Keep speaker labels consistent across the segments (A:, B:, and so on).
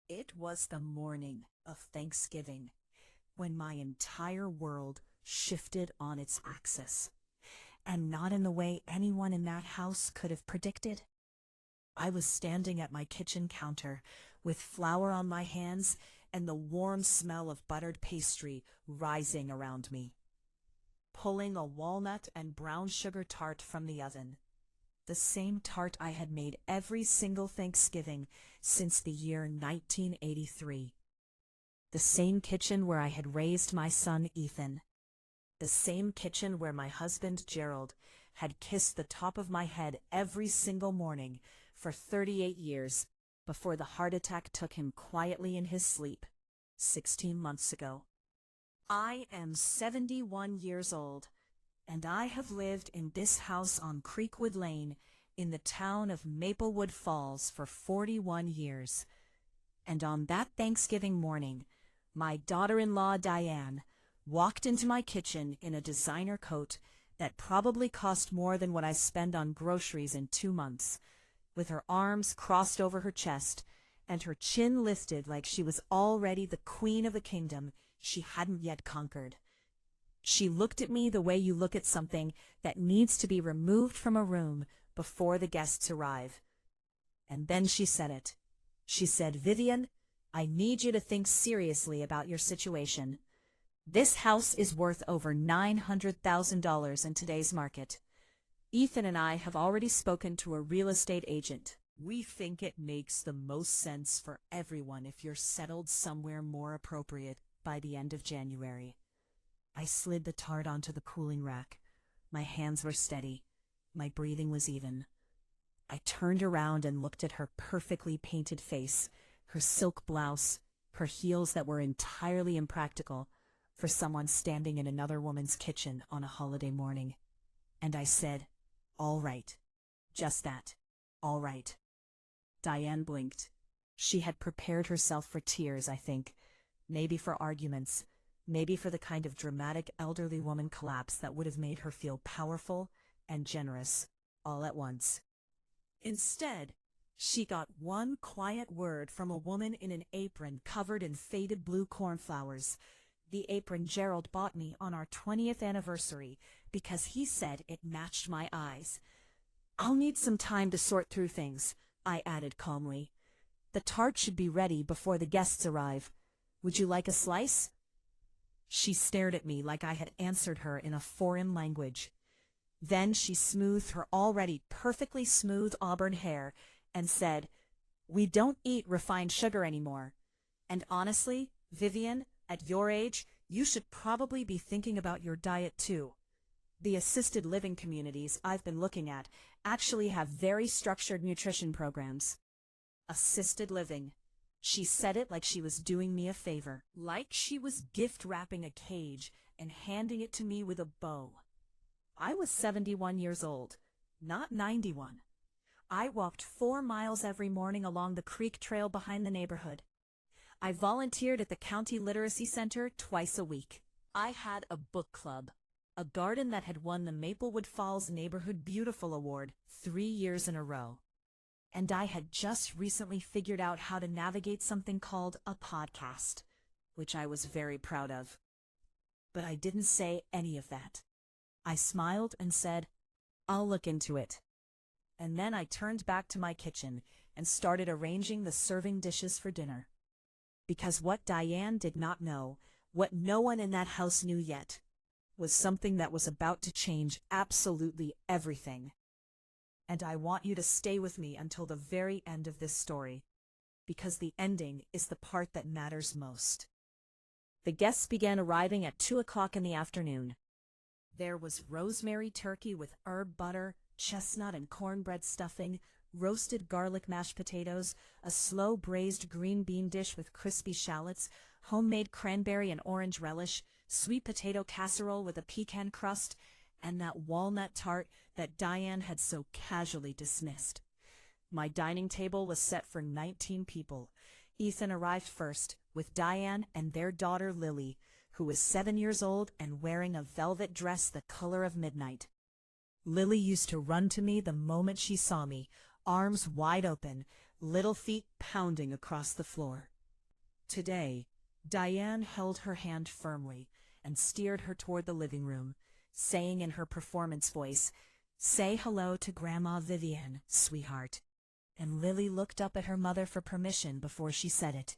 A: It was the morning of Thanksgiving when my entire world shifted on its axis, and not in the way anyone in that house could have predicted. I was standing at my kitchen counter with flour on my hands and the warm smell of buttered pastry rising around me, pulling a walnut and brown sugar tart from the oven. The same tart I had made every single Thanksgiving since the year 1983. The same kitchen where I had raised my son Ethan. The same kitchen where my husband Gerald had kissed the top of my head every single morning for 38 years before the heart attack took him quietly in his sleep 16 months ago. I am 71 years old, and I have lived in this house on Creekwood Lane in the town of Maplewood Falls for 41 years. And on that Thanksgiving morning, my daughter-in-law Diane walked into my kitchen in a designer coat that probably cost more than what I spend on groceries in 2 months, with her arms crossed over her chest and her chin lifted like she was already the queen of a kingdom she hadn't yet conquered. She looked at me the way you look at something that needs to be removed from a room before the guests arrive. And then she said it. She said, "Vivian, I need you to think seriously about your situation. This house is worth over $900,000 in today's market. Ethan and I have already spoken to a real estate agent. We think it makes the most sense for everyone if you're settled somewhere more appropriate by the end of January." I slid the tart onto the cooling rack. My hands were steady. My breathing was even. I turned around and looked at her perfectly painted face, her silk blouse, her heels that were entirely impractical for someone standing in another woman's kitchen on a holiday morning. And I said, "All right." Just that. All right. Diane blinked. She had prepared herself for tears, I think. Maybe for arguments. Maybe for the kind of dramatic elderly woman collapse that would have made her feel powerful and generous all at once. Instead, she got one quiet word from a woman in an apron covered in faded blue cornflowers, the apron Gerald bought me on our 20th anniversary because he said it matched my eyes. "I'll need some time to sort through things," I added calmly. "The tart should be ready before the guests arrive. Would you like a slice?" She stared at me like I had answered her in a foreign language. Then she smoothed her already perfectly smooth auburn hair and said, "We don't eat refined sugar anymore. And honestly, Vivian, at your age, you should probably be thinking about your diet too. The assisted living communities I've been looking at actually have very structured nutrition programs." Assisted living. She said it like she was doing me a favor, like she was gift wrapping a cage and handing it to me with a bow. I was 71 years old, not 91. I walked 4 miles every morning along the creek trail behind the neighborhood. I volunteered at the County Literacy Center twice a week. I had a book club, a garden that had won the Maplewood Falls Neighborhood Beautiful Award 3 years in a row. And I had just recently figured out how to navigate something called a podcast, which I was very proud of. But I didn't say any of that. I smiled and said, "I'll look into it." And then I turned back to my kitchen and started arranging the serving dishes for dinner. Because what Diane did not know, what no one in that house knew yet, was something that was about to change absolutely everything. And I want you to stay with me until the very end of this story, because the ending is the part that matters most. The guests began arriving at 2 o'clock in the afternoon. There was rosemary turkey with herb butter, chestnut and cornbread stuffing, roasted garlic mashed potatoes, a slow braised green bean dish with crispy shallots, homemade cranberry and orange relish, sweet potato casserole with a pecan crust, and that walnut tart that Diane had so casually dismissed. My dining table was set for 19 people. Ethan arrived first, with Diane and their daughter Lily, who was 7 years old and wearing a velvet dress the color of midnight. Lily used to run to me the moment she saw me, arms wide open, little feet pounding across the floor. Today, Diane held her hand firmly and steered her toward the living room, saying in her performance voice, "Say hello to Grandma Vivian, sweetheart." And Lily looked up at her mother for permission before she said it.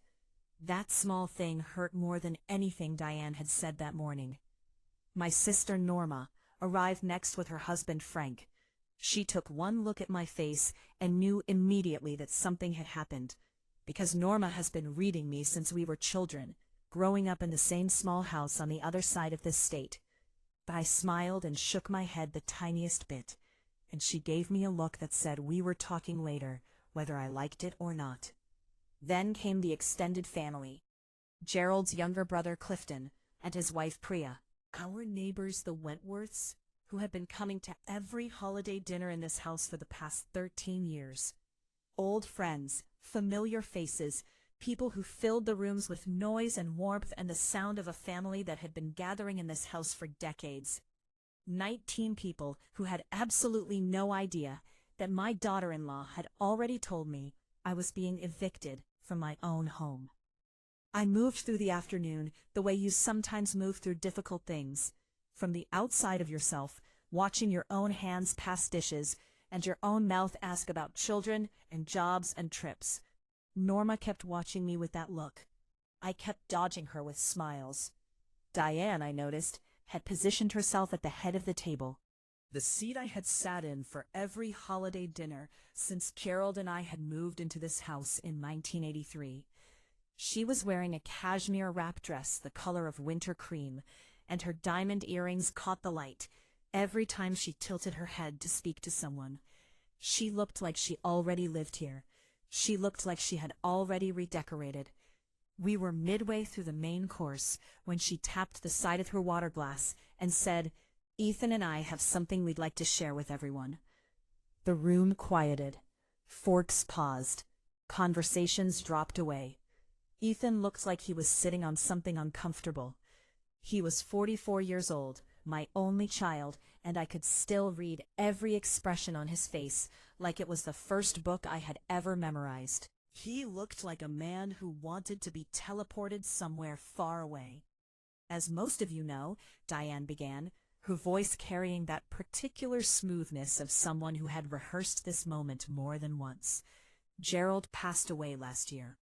A: That small thing hurt more than anything Diane had said that morning. My sister Norma arrived next with her husband Frank. She took one look at my face and knew immediately that something had happened, because Norma has been reading me since we were children, growing up in the same small house on the other side of this state. But I smiled and shook my head the tiniest bit, and she gave me a look that said we were talking later, whether I liked it or not. Then came the extended family. Gerald's younger brother Clifton and his wife Priya. Our neighbors the Wentworths, who had been coming to every holiday dinner in this house for the past 13 years. Old friends, familiar faces, people who filled the rooms with noise and warmth and the sound of a family that had been gathering in this house for decades. 19 people who had absolutely no idea that my daughter-in-law had already told me I was being evicted from my own home. I moved through the afternoon the way you sometimes move through difficult things, from the outside of yourself, watching your own hands pass dishes and your own mouth ask about children and jobs and trips. Norma kept watching me with that look. I kept dodging her with smiles. Diane, I noticed, had positioned herself at the head of the table, the seat I had sat in for every holiday dinner since Gerald and I had moved into this house in 1983. She was wearing a cashmere wrap dress the color of winter cream, and her diamond earrings caught the light every time she tilted her head to speak to someone. She looked like she already lived here. She looked like she had already redecorated. We were midway through the main course when she tapped the side of her water glass and said, "Ethan and I have something we'd like to share with everyone." The room quieted. Forks paused. Conversations dropped away. Ethan looked like he was sitting on something uncomfortable. He was 44 years old, my only child, and I could still read every expression on his face like it was the first book I had ever memorized. He looked like a man who wanted to be teleported somewhere far away. "As most of you know," Diane began, her voice carrying that particular smoothness of someone who had rehearsed this moment more than once, "Gerald passed away last year.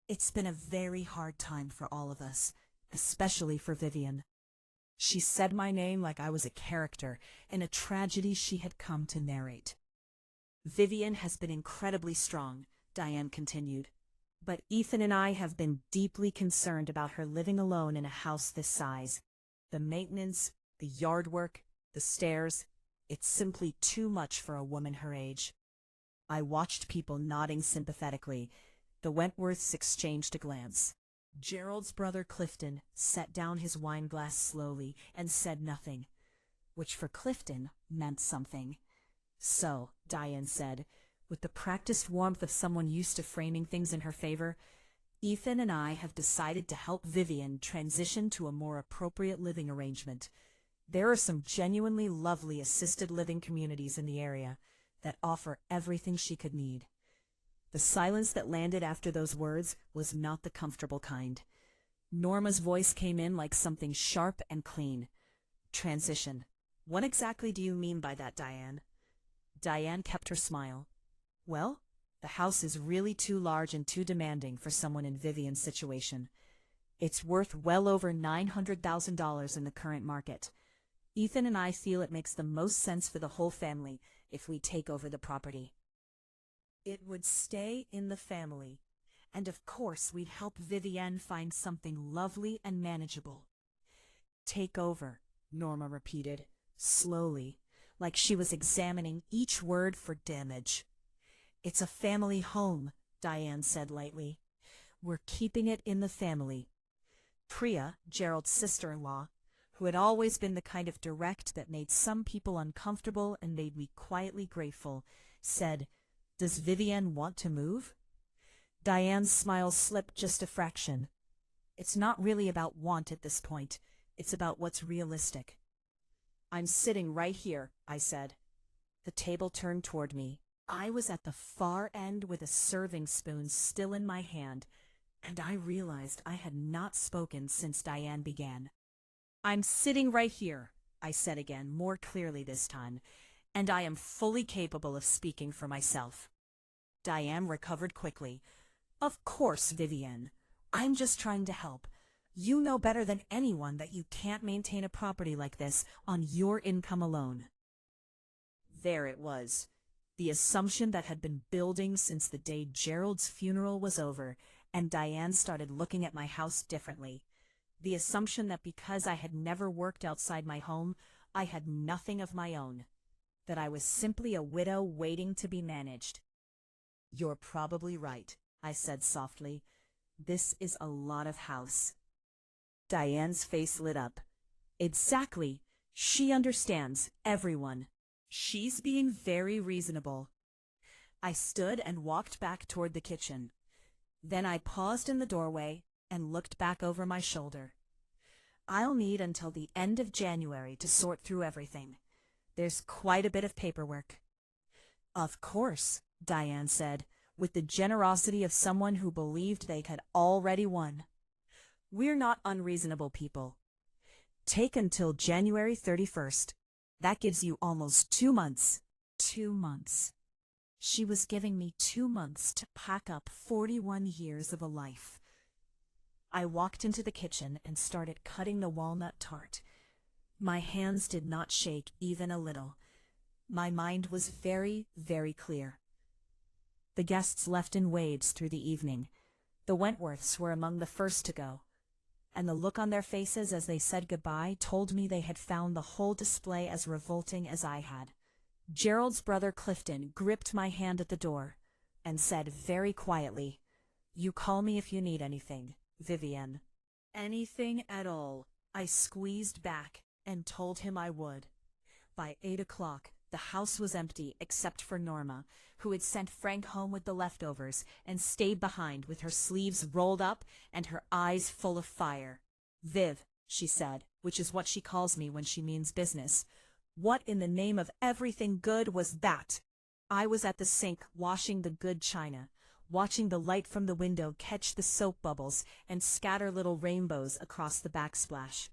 A: It's been a very hard time for all of us, especially for Vivian." She said my name like I was a character in a tragedy she had come to narrate. "Vivian has been incredibly strong," Diane continued, "but Ethan and I have been deeply concerned about her living alone in a house this size. The maintenance, the yard work, the stairs, it's simply too much for a woman her age." I watched people nodding sympathetically. The Wentworths exchanged a glance. Gerald's brother Clifton set down his wine glass slowly and said nothing, which for Clifton meant something. "So," Diane said, with the practiced warmth of someone used to framing things in her favor, "Ethan and I have decided to help Vivian transition to a more appropriate living arrangement. There are some genuinely lovely assisted living communities in the area that offer everything she could need." The silence that landed after those words was not the comfortable kind. Norma's voice came in like something sharp and clean. "Transition. What exactly do you mean by that, Diane?" Diane kept her smile. "Well, the house is really too large and too demanding for someone in Vivian's situation. It's worth well over $900,000 in the current market. Ethan and I feel it makes the most sense for the whole family if we take over the property. It would stay in the family, and of course we'd help Vivienne find something lovely and manageable." "Take over," Norma repeated, slowly, like she was examining each word for damage. "It's a family home," Diane said lightly. "We're keeping it in the family." Priya, Gerald's sister-in-law, who had always been the kind of direct that made some people uncomfortable and made me quietly grateful, said, "Does Vivienne want to move?" Diane's smile slipped just a fraction. "It's not really about want at this point. It's about what's realistic." "I'm sitting right here," I said. The table turned toward me. I was at the far end with a serving spoon still in my hand, and I realized I had not spoken since Diane began. "I'm sitting right here," I said again, more clearly this time, "and I am fully capable of speaking for myself." Diane recovered quickly. "Of course, Vivienne. I'm just trying to help. You know better than anyone that you can't maintain a property like this on your income alone." There it was. The assumption that had been building since the day Gerald's funeral was over, and Diane started looking at my house differently. The assumption that because I had never worked outside my home, I had nothing of my own. That I was simply a widow waiting to be managed. "You're probably right," I said softly. "This is a lot of house." Diane's face lit up. "Exactly. She understands everyone. She's being very reasonable." I stood and walked back toward the kitchen. Then I paused in the doorway and looked back over my shoulder. "I'll need until the end of January to sort through everything. There's quite a bit of paperwork." "Of course," Diane said, with the generosity of someone who believed they had already won. "We're not unreasonable people. Take until January 31st. That gives you almost 2 months." 2 months. She was giving me 2 months to pack up 41 years of a life. I walked into the kitchen and started cutting the walnut tart. My hands did not shake even a little. My mind was very, very clear. The guests left in waves through the evening. The Wentworths were among the first to go, and the look on their faces as they said goodbye told me they had found the whole display as revolting as I had. Gerald's brother Clifton gripped my hand at the door and said very quietly, "You call me if you need anything, Vivienne." "Anything at all," I squeezed back and told him I would. By 8 o'clock, the house was empty except for Norma, who had sent Frank home with the leftovers and stayed behind with her sleeves rolled up and her eyes full of fire. "Viv," she said, which is what she calls me when she means business, "what in the name of everything good was that?" I was at the sink washing the good china, watching the light from the window catch the soap bubbles and scatter little rainbows across the backsplash.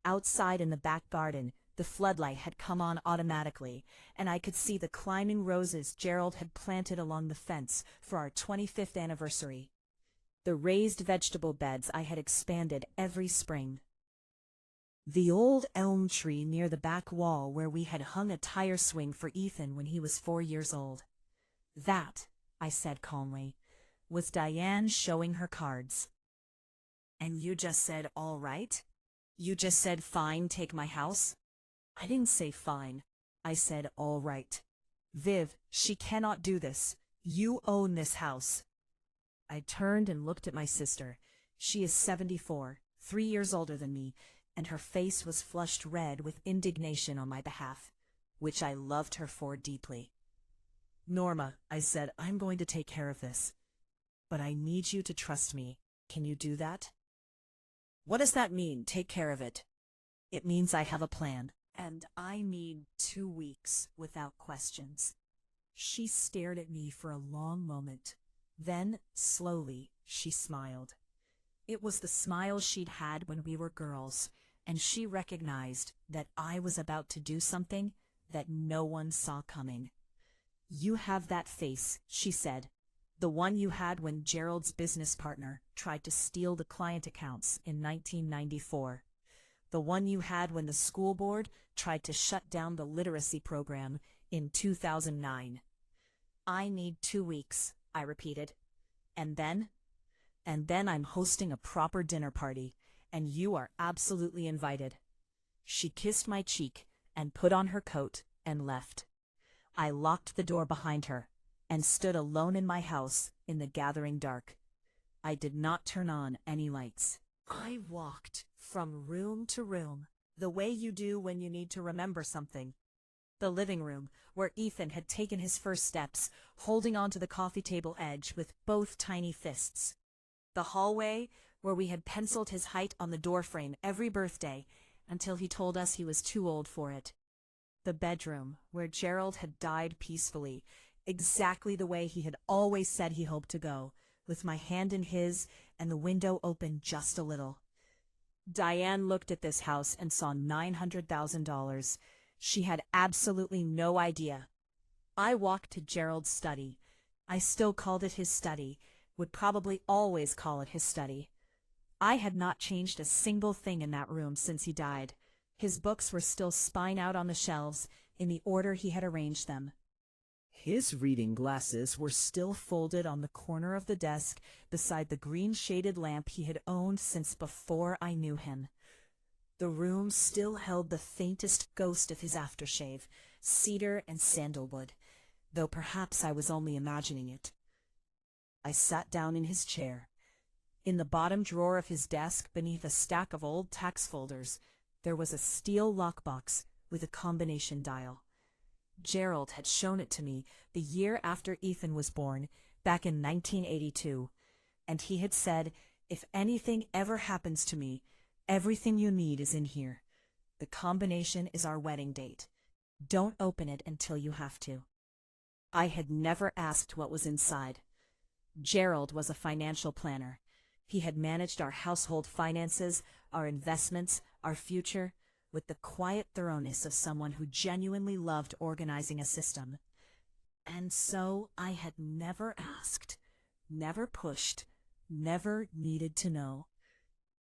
A: Outside in the back garden, the floodlight had come on automatically, and I could see the climbing roses Gerald had planted along the fence for our 25th anniversary. The raised vegetable beds I had expanded every spring. The old elm tree near the back wall where we had hung a tire swing for Ethan when he was 4 years old. That, I said calmly, was Diane showing her cards. "And you just said, all right? You just said, fine, take my house?" "I didn't say fine. I said, all right. Viv, she cannot do this. You own this house." I turned and looked at my sister. She is 74, 3 years older than me, and her face was flushed red with indignation on my behalf, which I loved her for deeply. "Norma," I said, "I'm going to take care of this. But I need you to trust me. Can you do that?" "What does that mean, take care of it?" "It means I have a plan. And I need 2 weeks without questions." She stared at me for a long moment. Then, slowly, she smiled. It was the smile she'd had when we were girls, and she recognized that I was about to do something that no one saw coming. "You have that face," she said. "The one you had when Gerald's business partner tried to steal the client accounts in 1994. The one you had when the school board tried to shut down the literacy program in 2009. "I need 2 weeks," I repeated. And then I'm hosting a proper dinner party, and you are absolutely invited." She kissed my cheek and put on her coat and left. I locked the door behind her and stood alone in my house in the gathering dark. I did not turn on any lights. I walked from room to room, the way you do when you need to remember something. The living room, where Ethan had taken his first steps, holding onto the coffee table edge with both tiny fists. The hallway, where we had penciled his height on the doorframe every birthday, until he told us he was too old for it. The bedroom, where Gerald had died peacefully, exactly the way he had always said he hoped to go, with my hand in his and the window opened just a little. Diane looked at this house and saw $900,000. She had absolutely no idea. I walked to Gerald's study. I still called it his study, would probably always call it his study. I had not changed a single thing in that room since he died. His books were still spine out on the shelves, in the order he had arranged them. His reading glasses were still folded on the corner of the desk beside the green-shaded lamp he had owned since before I knew him. The room still held the faintest ghost of his aftershave, cedar and sandalwood, though perhaps I was only imagining it. I sat down in his chair. In the bottom drawer of his desk, beneath a stack of old tax folders, there was a steel lockbox with a combination dial. Gerald had shown it to me the year after Ethan was born, back in 1982, and he had said, "If anything ever happens to me, everything you need is in here. The combination is our wedding date. Don't open it until you have to." I had never asked what was inside. Gerald was a financial planner. He had managed our household finances, our investments, our future, with the quiet thoroughness of someone who genuinely loved organizing a system. And so I had never asked, never pushed, never needed to know.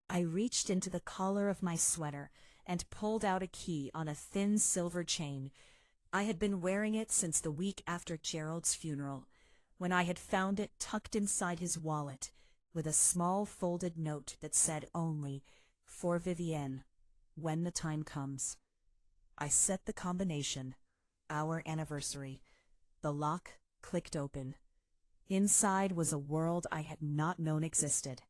A: I reached into the collar of my sweater and pulled out a key on a thin silver chain. I had been wearing it since the week after Gerald's funeral, when I had found it tucked inside his wallet, with a small folded note that said only, "For Vivienne, when the time comes." I set the combination, our anniversary. The lock clicked open. Inside was a world I had not known existed.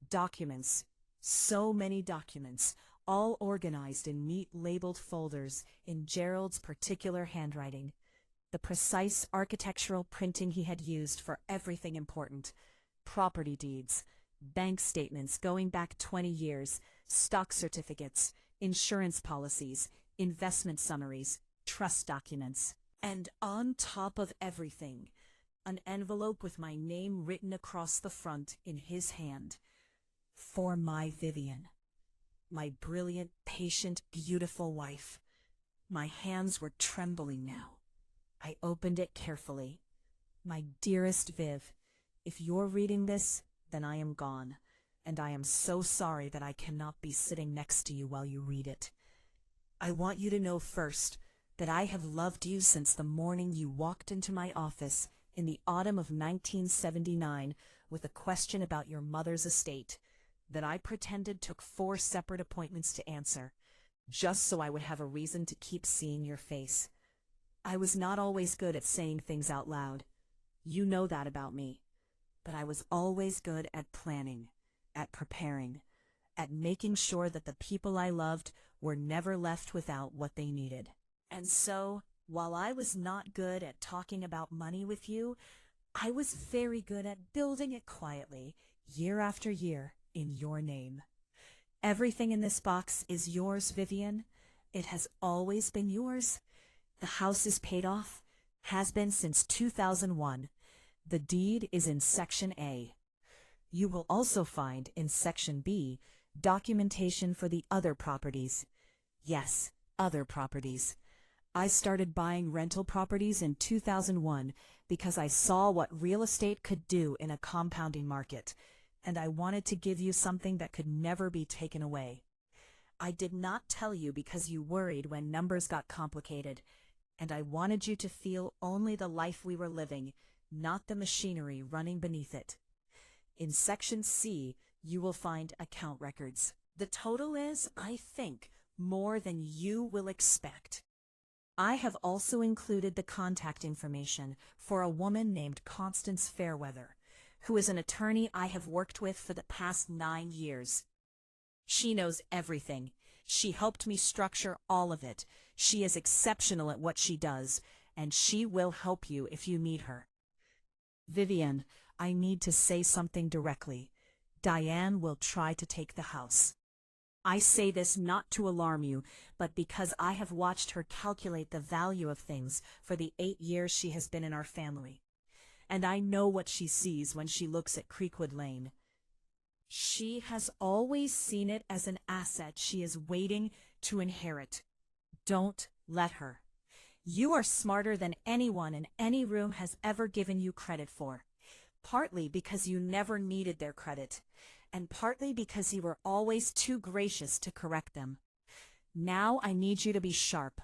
A: Documents, so many documents, all organized in neat labeled folders in Gerald's particular handwriting. The precise architectural printing he had used for everything important. Property deeds, bank statements going back 20 years, stock certificates, insurance policies, investment summaries, trust documents. And on top of everything, an envelope with my name written across the front in his hand. For my Vivian. My brilliant, patient, beautiful wife. My hands were trembling now. I opened it carefully. My dearest Viv, if you're reading this, then I am gone, and I am so sorry that I cannot be sitting next to you while you read it. I want you to know first that I have loved you since the morning you walked into my office in the autumn of 1979 with a question about your mother's estate that I pretended took 4 separate appointments to answer, just so I would have a reason to keep seeing your face. I was not always good at saying things out loud. You know that about me. But I was always good at planning, at preparing, at making sure that the people I loved were never left without what they needed. And so, while I was not good at talking about money with you, I was very good at building it quietly, year after year, in your name. Everything in this box is yours, Vivian. It has always been yours. The house is paid off, has been since 2001. The deed is in Section A. You will also find in Section B documentation for the other properties. Yes, other properties. I started buying rental properties in 2001 because I saw what real estate could do in a compounding market, and I wanted to give you something that could never be taken away. I did not tell you because you worried when numbers got complicated, and I wanted you to feel only the life we were living, not the machinery running beneath it. In Section C, you will find account records. The total is, I think, more than you will expect. I have also included the contact information for a woman named Constance Fairweather, who is an attorney I have worked with for the past 9 years. She knows everything. She helped me structure all of it. She is exceptional at what she does, and she will help you if you need her. Vivian, I need to say something directly. Diane will try to take the house. I say this not to alarm you, but because I have watched her calculate the value of things for the 8 years she has been in our family. And I know what she sees when she looks at Creekwood Lane. She has always seen it as an asset she is waiting to inherit. Don't let her. You are smarter than anyone in any room has ever given you credit for. Partly because you never needed their credit, and partly because you were always too gracious to correct them. Now I need you to be sharp.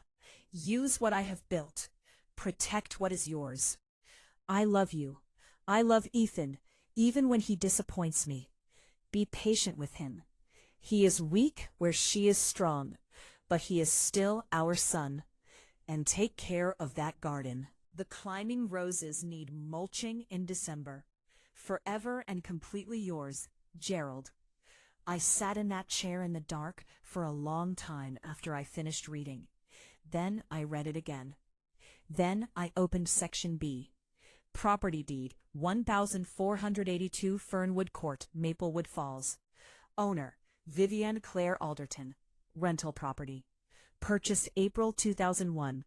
A: Use what I have built. Protect what is yours. I love you. I love Ethan, even when he disappoints me. Be patient with him. He is weak where she is strong, but he is still our son. And take care of that garden. The climbing roses need mulching in December. Forever and completely yours, Gerald. I sat in that chair in the dark for a long time after I finished reading. Then I read it again. Then I opened Section B. Property deed, 1482 Fernwood Court, Maplewood Falls. Owner, Vivienne Claire Alderton. Rental property. Purchased April 2001.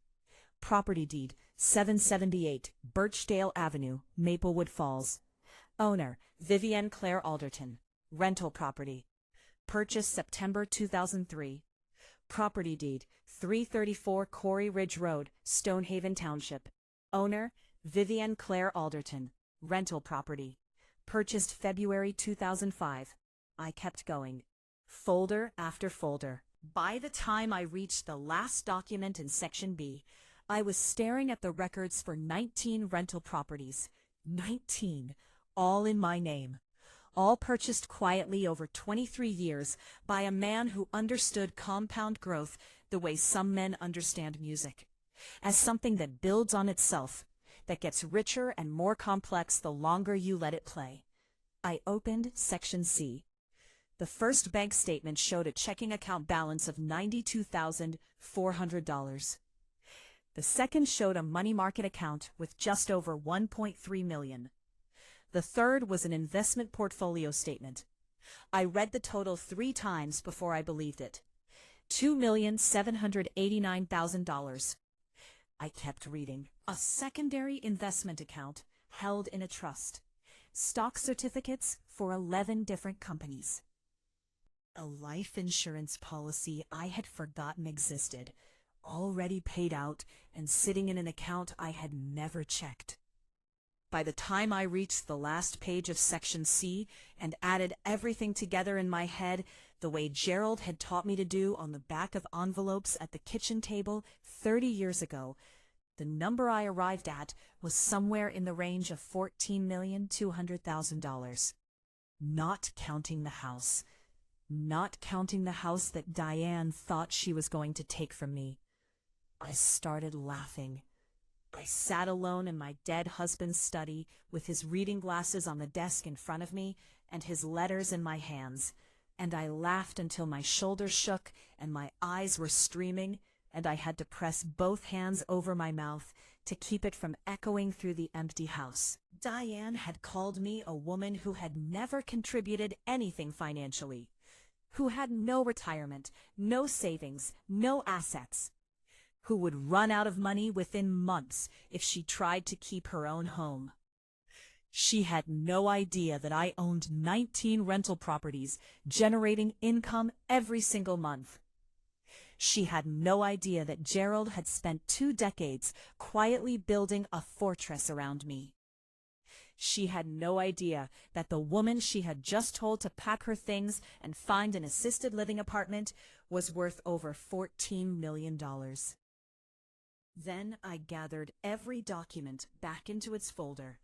A: Property deed, 778 Birchdale Avenue, Maplewood Falls. Owner, Vivienne Claire Alderton. Rental property. Purchased September 2003. Property deed, 334 Quarry Ridge Road, Stonehaven Township. Owner, Vivienne Claire Alderton. Rental property. Purchased February 2005. I kept going. Folder after folder. By the time I reached the last document in Section B, I was staring at the records for 19 rental properties. 19, all in my name. All purchased quietly over 23 years by a man who understood compound growth the way some men understand music, as something that builds on itself, that gets richer and more complex the longer you let it play. I opened Section C. The first bank statement showed a checking account balance of $92,400. The second showed a money market account with just over $1.3 million. The third was an investment portfolio statement. I read the total 3 times before I believed it. $2,789,000. I kept reading. A secondary investment account held in a trust. Stock certificates for 11 different companies. A life insurance policy I had forgotten existed, already paid out and sitting in an account I had never checked. By the time I reached the last page of Section C and added everything together in my head the way Gerald had taught me to do on the back of envelopes at the kitchen table 30 years ago, the number I arrived at was somewhere in the range of $14,200,000. Not counting the house. Not counting the house that Diane thought she was going to take from me. I started laughing. I sat alone in my dead husband's study with his reading glasses on the desk in front of me and his letters in my hands, and I laughed until my shoulders shook and my eyes were streaming, and I had to press both hands over my mouth to keep it from echoing through the empty house. Diane had called me a woman who had never contributed anything financially, who had no retirement, no savings, no assets, who would run out of money within months if she tried to keep her own home. She had no idea that I owned 19 rental properties, generating income every single month. She had no idea that Gerald had spent 2 decades quietly building a fortress around me. She had no idea that the woman she had just told to pack her things and find an assisted living apartment was worth over $14 million. Then I gathered every document back into its folder,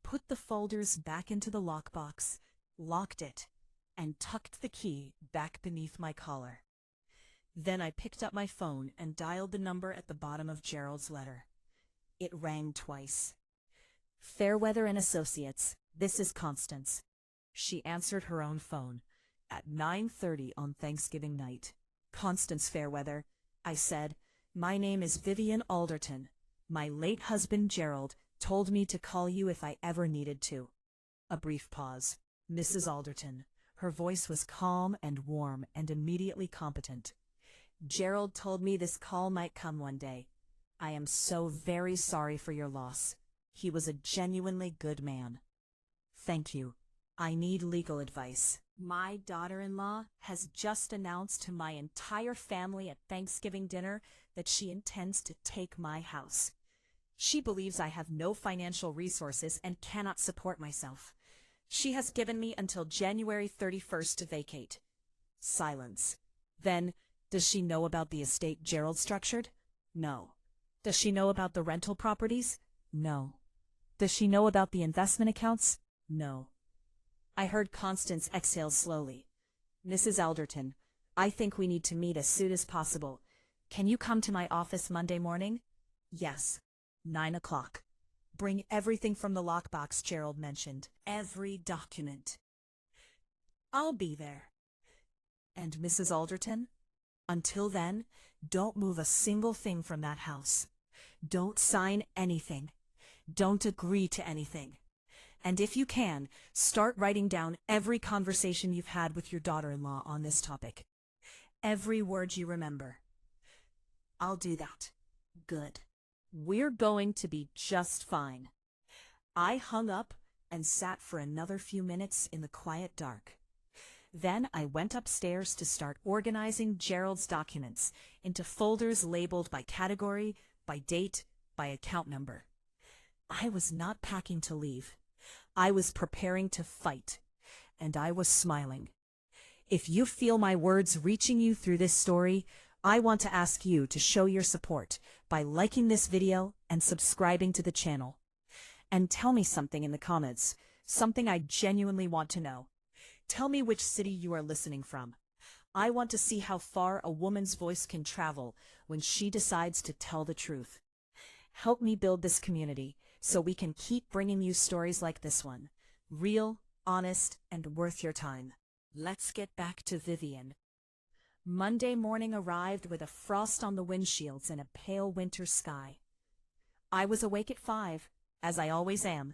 A: put the folders back into the lockbox, locked it, and tucked the key back beneath my collar. Then I picked up my phone and dialed the number at the bottom of Gerald's letter. It rang twice. Fairweather and Associates, this is Constance. She answered her own phone at 9:30 on Thanksgiving night. Constance Fairweather, I said, my name is Vivienne Alderton. My late husband Gerald told me to call you if I ever needed to. A brief pause. Mrs. Alderton. Her voice was calm and warm and immediately competent. Gerald told me this call might come one day. I am so very sorry for your loss. He was a genuinely good man. Thank you. I need legal advice. My daughter-in-law has just announced to my entire family at Thanksgiving dinner that she intends to take my house. She believes I have no financial resources and cannot support myself. She has given me until January 31st to vacate. Silence. Then, does she know about the estate Gerald structured? No. Does she know about the rental properties? No. Does she know about the investment accounts? No. I heard Constance exhale slowly. Mrs. Alderton, I think we need to meet as soon as possible. Can you come to my office Monday morning? Yes. 9 o'clock. Bring everything from the lockbox Gerald mentioned. Every document. I'll be there. And Mrs. Alderton? Until then, don't move a single thing from that house. Don't sign anything. Don't agree to anything. And if you can, start writing down every conversation you've had with your daughter-in-law on this topic. Every word you remember. I'll do that. Good. We're going to be just fine. I hung up and sat for another few minutes in the quiet dark. Then I went upstairs to start organizing Gerald's documents into folders labeled by category, by date, by account number. I was not packing to leave. I was preparing to fight, and I was smiling. If you feel my words reaching you through this story, I want to ask you to show your support by liking this video and subscribing to the channel. And tell me something in the comments, something I genuinely want to know. Tell me which city you are listening from. I want to see how far a woman's voice can travel when she decides to tell the truth. Help me build this community so we can keep bringing you stories like this one. Real, honest, and worth your time. Let's get back to Vivian. Monday morning arrived with a frost on the windshields and a pale winter sky. I was awake at 5, as I always am.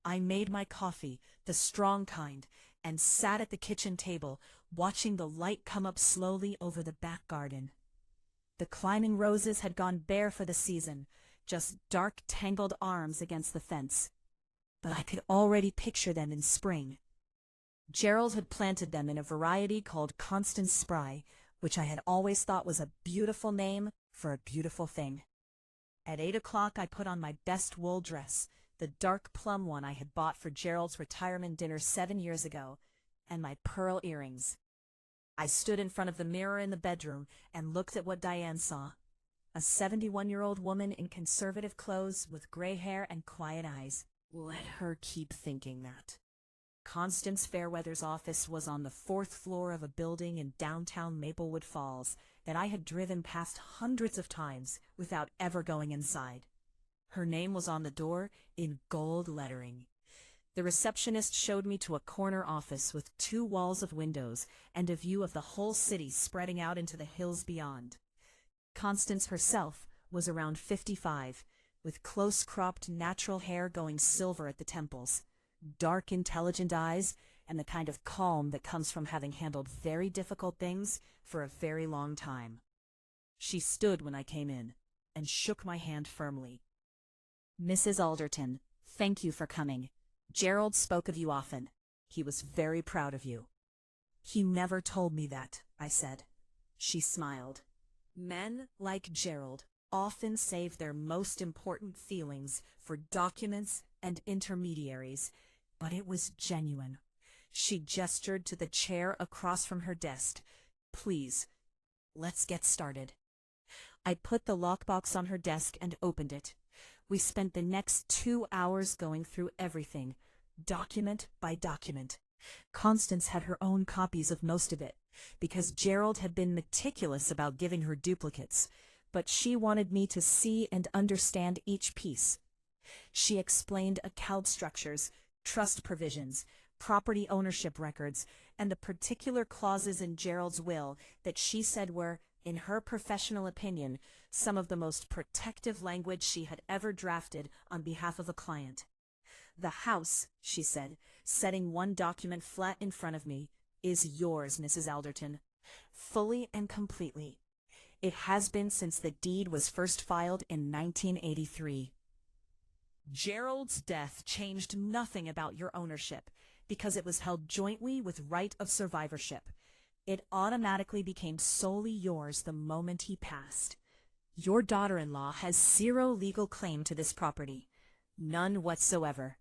A: I made my coffee, the strong kind, and sat at the kitchen table, watching the light come up slowly over the back garden. The climbing roses had gone bare for the season, just dark, tangled arms against the fence. But I could already picture them in spring. Gerald had planted them in a variety called Constance Spry, which I had always thought was a beautiful name for a beautiful thing. At 8 o'clock I put on my best wool dress, the dark plum one I had bought for Gerald's retirement dinner 7 years ago, and my pearl earrings. I stood in front of the mirror in the bedroom and looked at what Diane saw. A 71-year-old woman in conservative clothes with gray hair and quiet eyes. Let her keep thinking that. Constance Fairweather's office was on the 4th floor of a building in downtown Maplewood Falls that I had driven past hundreds of times without ever going inside. Her name was on the door in gold lettering. The receptionist showed me to a corner office with 2 walls of windows and a view of the whole city spreading out into the hills beyond. Constance herself was around 55, with close-cropped natural hair going silver at the temples, dark, intelligent eyes, and the kind of calm that comes from having handled very difficult things for a very long time. She stood when I came in and shook my hand firmly. Mrs. Alderton, thank you for coming. Gerald spoke of you often. He was very proud of you. He never told me that, I said. She smiled. Men like Gerald often save their most important feelings for documents and intermediaries, but it was genuine. She gestured to the chair across from her desk. Please, let's get started. I put the lockbox on her desk and opened it. We spent the next 2 hours going through everything, document by document. Constance had her own copies of most of it, because Gerald had been meticulous about giving her duplicates, but she wanted me to see and understand each piece. She explained account structures, trust provisions, property ownership records, and the particular clauses in Gerald's will that she said were, in her professional opinion, some of the most protective language she had ever drafted on behalf of a client. The house, she said, setting one document flat in front of me, is yours, Mrs. Alderton, fully and completely. It has been since the deed was first filed in 1983. Gerald's death changed nothing about your ownership. because it was held jointly with right of survivorship. It automatically became solely yours the moment he passed. Your daughter-in-law has zero legal claim to this property. None whatsoever.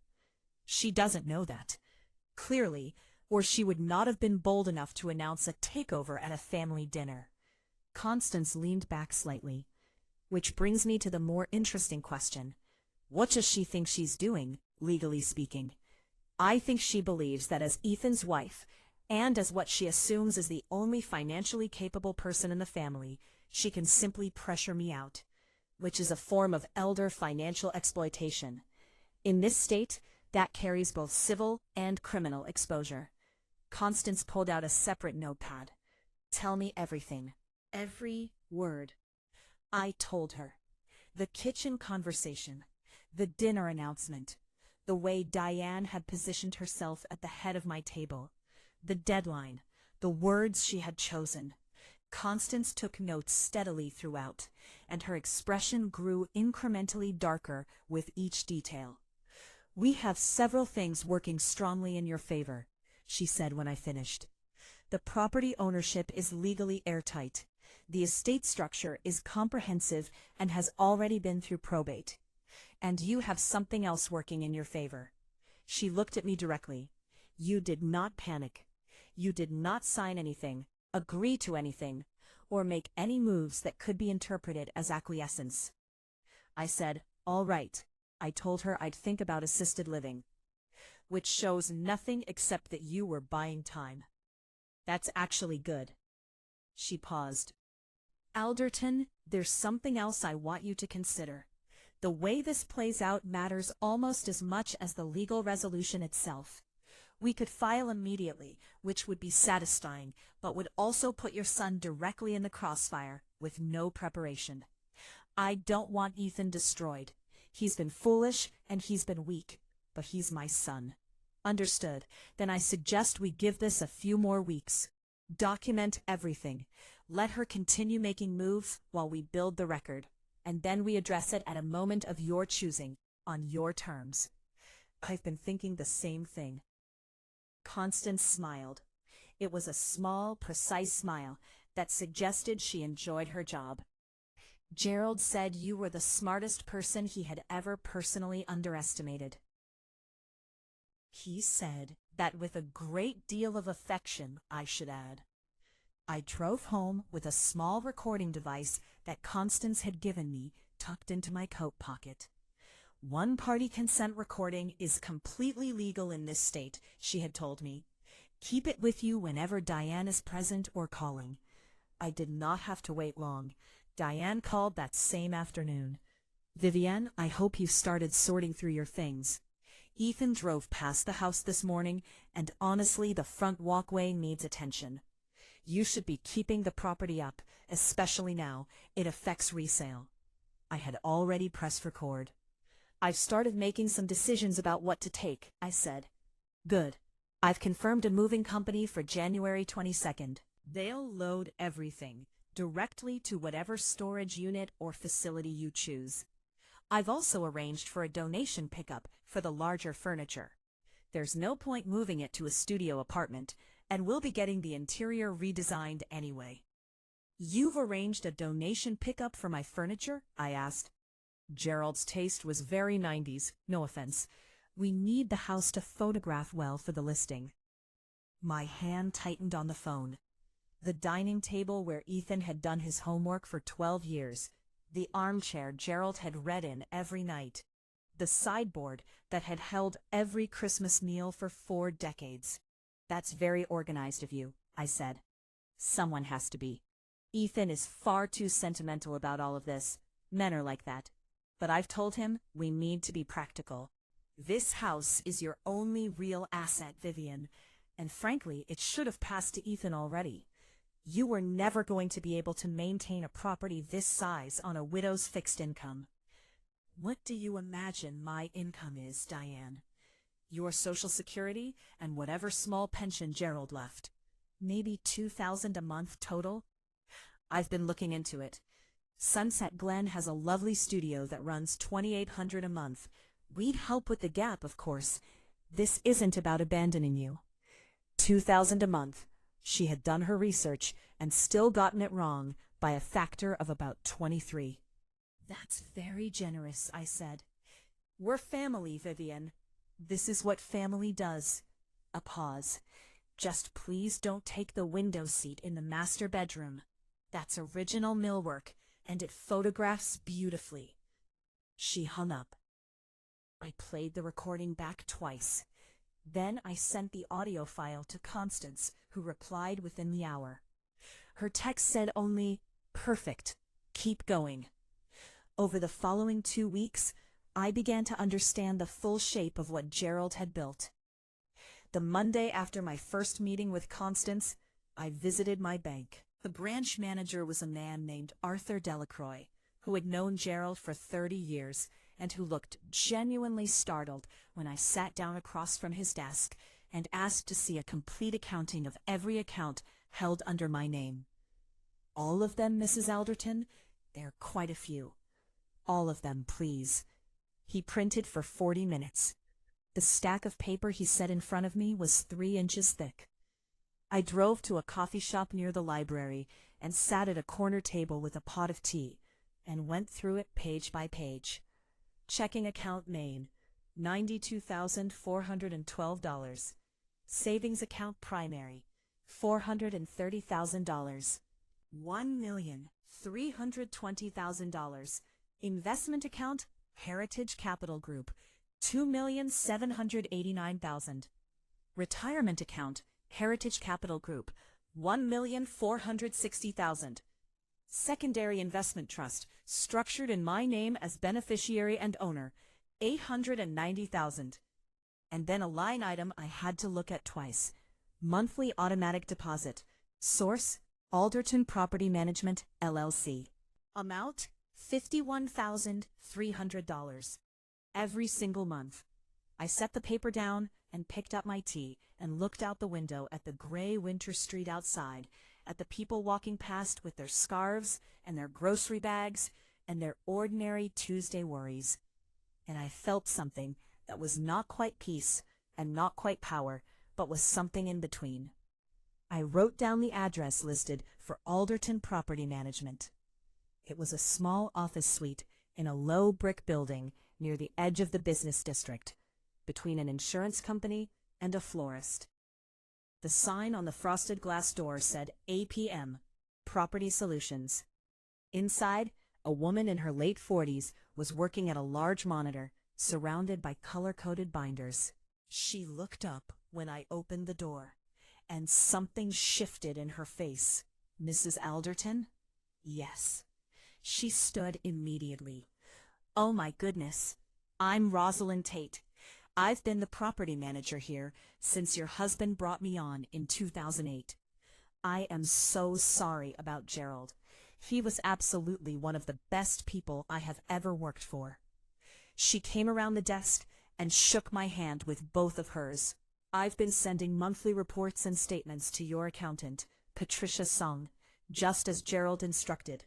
A: She doesn't know that. Clearly, or she would not have been bold enough to announce a takeover at a family dinner. Constance leaned back slightly. Which brings me to the more interesting question. What does she think she's doing, legally speaking? I think she believes that as Ethan's wife, and as what she assumes is the only financially capable person in the family, she can simply pressure me out, which is a form of elder financial exploitation. In this state, that carries both civil and criminal exposure. Constance pulled out a separate notepad. Tell me everything. Every word. I told her. The kitchen conversation. The dinner announcement. The way Diane had positioned herself at the head of my table. The deadline. The words she had chosen. Constance took notes steadily throughout, and her expression grew incrementally darker with each detail. We have several things working strongly in your favor, she said when I finished. The property ownership is legally airtight. The estate structure is comprehensive and has already been through probate. And you have something else working in your favor. She looked at me directly. You did not panic. You did not sign anything, agree to anything, or make any moves that could be interpreted as acquiescence. I said, all right. I told her I'd think about assisted living. Which shows nothing except that you were buying time. That's actually good. She paused. Alderton, there's something else I want you to consider. The way this plays out matters almost as much as the legal resolution itself. We could file immediately, which would be satisfying, but would also put your son directly in the crossfire, with no preparation. I don't want Ethan destroyed. He's been foolish and he's been weak, but he's my son. Understood. Then I suggest we give this a few more weeks. Document everything. Let her continue making moves while we build the record, and then we address it at a moment of your choosing, on your terms. I've been thinking the same thing. Constance smiled. It was a small, precise smile that suggested she enjoyed her job. Gerald said you were the smartest person he had ever personally underestimated. He said that with a great deal of affection, I should add. I drove home with a small recording device that Constance had given me tucked into my coat pocket. One-party consent recording is completely legal in this state, she had told me. Keep it with you whenever Diane is present or calling. I did not have to wait long. Diane called that same afternoon. Vivienne, I hope you've started sorting through your things. Ethan drove past the house this morning, and honestly, the front walkway needs attention. You should be keeping the property up, especially now. It affects resale. I had already pressed record. I've started making some decisions about what to take, I said. Good. I've confirmed a moving company for January 22nd. They'll load everything directly to whatever storage unit or facility you choose. I've also arranged for a donation pickup for the larger furniture. There's no point moving it to a studio apartment, and we'll be getting the interior redesigned anyway. You've arranged a donation pickup for my furniture? I asked. Gerald's taste was very 90s, no offense. We need the house to photograph well for the listing. My hand tightened on the phone. The dining table where Ethan had done his homework for 12 years. The armchair Gerald had read in every night. The sideboard that had held every Christmas meal for 4 decades. That's very organized of you, I said. Someone has to be. Ethan is far too sentimental about all of this. Men are like that. But I've told him we need to be practical. This house is your only real asset, Vivian, and frankly, it should have passed to Ethan already. You were never going to be able to maintain a property this size on a widow's fixed income. What do you imagine my income is, Diane? Your Social Security and whatever small pension Gerald left. Maybe $2,000 a month total? I've been looking into it. Sunset Glen has a lovely studio that runs $2,800 a month. We'd help with the gap, of course. This isn't about abandoning you. 2,000 a month. She had done her research and still gotten it wrong by a factor of about 23. That's very generous, I said. We're family, Vivian. This is what family does. A pause. Just please don't take the window seat in the master bedroom. That's original millwork, and it photographs beautifully. She hung up. I played the recording back twice. Then I sent the audio file to Constance, who replied within the hour. Her text said only, "Perfect. Keep going." Over the following 2 weeks, I began to understand the full shape of what Gerald had built. The Monday after my first meeting with Constance, I visited my bank. The branch manager was a man named Arthur Delacroix, who had known Gerald for 30 years and who looked genuinely startled when I sat down across from his desk and asked to see a complete accounting of every account held under my name. All of them, Mrs. Alderton? There are quite a few. All of them, please. He printed for 40 minutes. The stack of paper he set in front of me was 3 inches thick. I drove to a coffee shop near the library and sat at a corner table with a pot of tea and went through it page by page. Checking account main, $92,412. Savings account primary, $430,000. $1,320,000. Investment account, Heritage Capital Group, $2,789,000. Retirement account, Heritage Capital Group, $1,460,000. Secondary investment trust, structured in my name as beneficiary and owner, $890,000. And then a line item I had to look at twice. Monthly automatic deposit. Source, Alderton Property Management, LLC. Amount, $51,300. Every single month. I set the paper down and picked up my tea and looked out the window at the gray winter street outside, at the people walking past with their scarves and their grocery bags and their ordinary Tuesday worries. And I felt something that was not quite peace and not quite power, but was something in between. I wrote down the address listed for Alderton Property Management. It was a small office suite in a low brick building near the edge of the business district, between an insurance company and a florist. The sign on the frosted glass door said APM, Property Solutions. Inside, a woman in her late 40s was working at a large monitor, surrounded by color-coded binders. She looked up when I opened the door, and something shifted in her face. "Mrs. Alderton?" "Yes." She stood immediately. "Oh my goodness. I'm Rosalind Tate. I've been the property manager here since your husband brought me on in 2008. I am so sorry about Gerald. He was absolutely one of the best people I have ever worked for." She came around the desk and shook my hand with both of hers. "I've been sending monthly reports and statements to your accountant, Patricia Sung, just as Gerald instructed.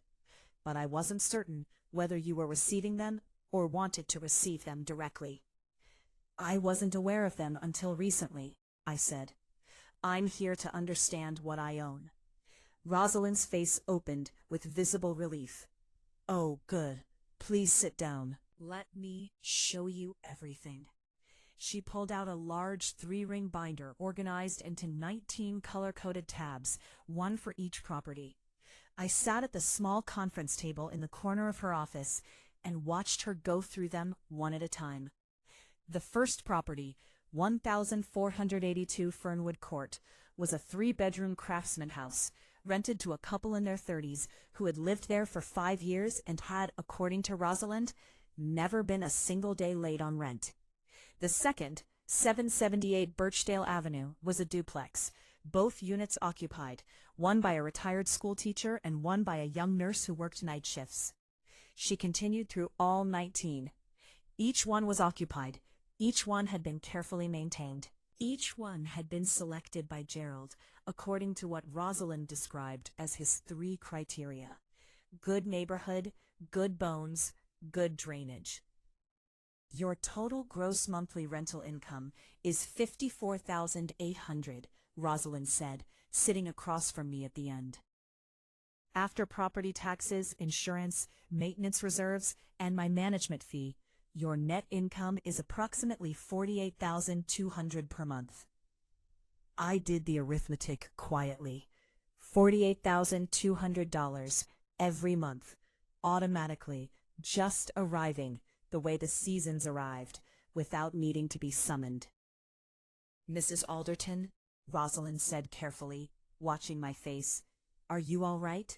A: But I wasn't certain whether you were receiving them or wanted to receive them directly." "I wasn't aware of them until recently," I said. "I'm here to understand what I own." Rosalind's face opened with visible relief. "Oh, good. Please sit down. Let me show you everything." She pulled out a large 3-ring binder organized into 19 color-coded tabs, one for each property. I sat at the small conference table in the corner of her office and watched her go through them one at a time. The first property, 1482 Fernwood Court, was a 3-bedroom craftsman house, rented to a couple in their 30s who had lived there for 5 years and had, according to Rosalind, never been a single day late on rent. The second, 778 Birchdale Avenue, was a duplex, both units occupied, one by a retired schoolteacher and one by a young nurse who worked night shifts. She continued through all 19. Each one was occupied. Each one had been carefully maintained. Each one had been selected by Gerald according to what Rosalind described as his 3 criteria: good neighborhood, good bones, good drainage. Your total gross monthly rental income is $54,800, Rosalind said, sitting across from me at the end. After property taxes, insurance, maintenance reserves, and my management fee, your net income is approximately $48,200 per month. I did the arithmetic quietly. $48,200 every month, automatically, just arriving the way the seasons arrived, without needing to be summoned. Mrs. Alderton, Rosalind said carefully, watching my face, are you all right?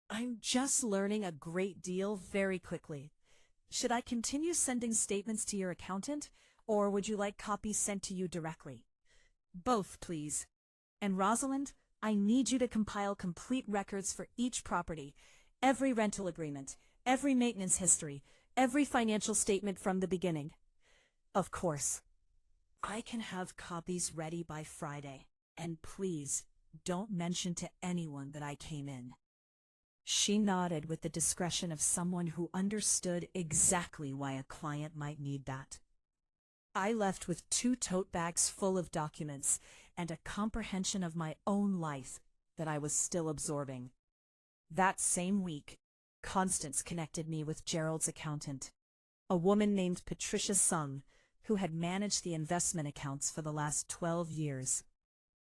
A: I'm just learning a great deal very quickly. Should I continue sending statements to your accountant, or would you like copies sent to you directly? Both, please. And Rosalind, I need you to compile complete records for each property, every rental agreement, every maintenance history, every financial statement from the beginning. Of course. I can have copies ready by Friday, and please don't mention to anyone that I came in. She nodded with the discretion of someone who understood exactly why a client might need that. I left with 2 tote bags full of documents and a comprehension of my own life that I was still absorbing. That same week, Constance connected me with Gerald's accountant, a woman named Patricia Sung, who had managed the investment accounts for the last 12 years.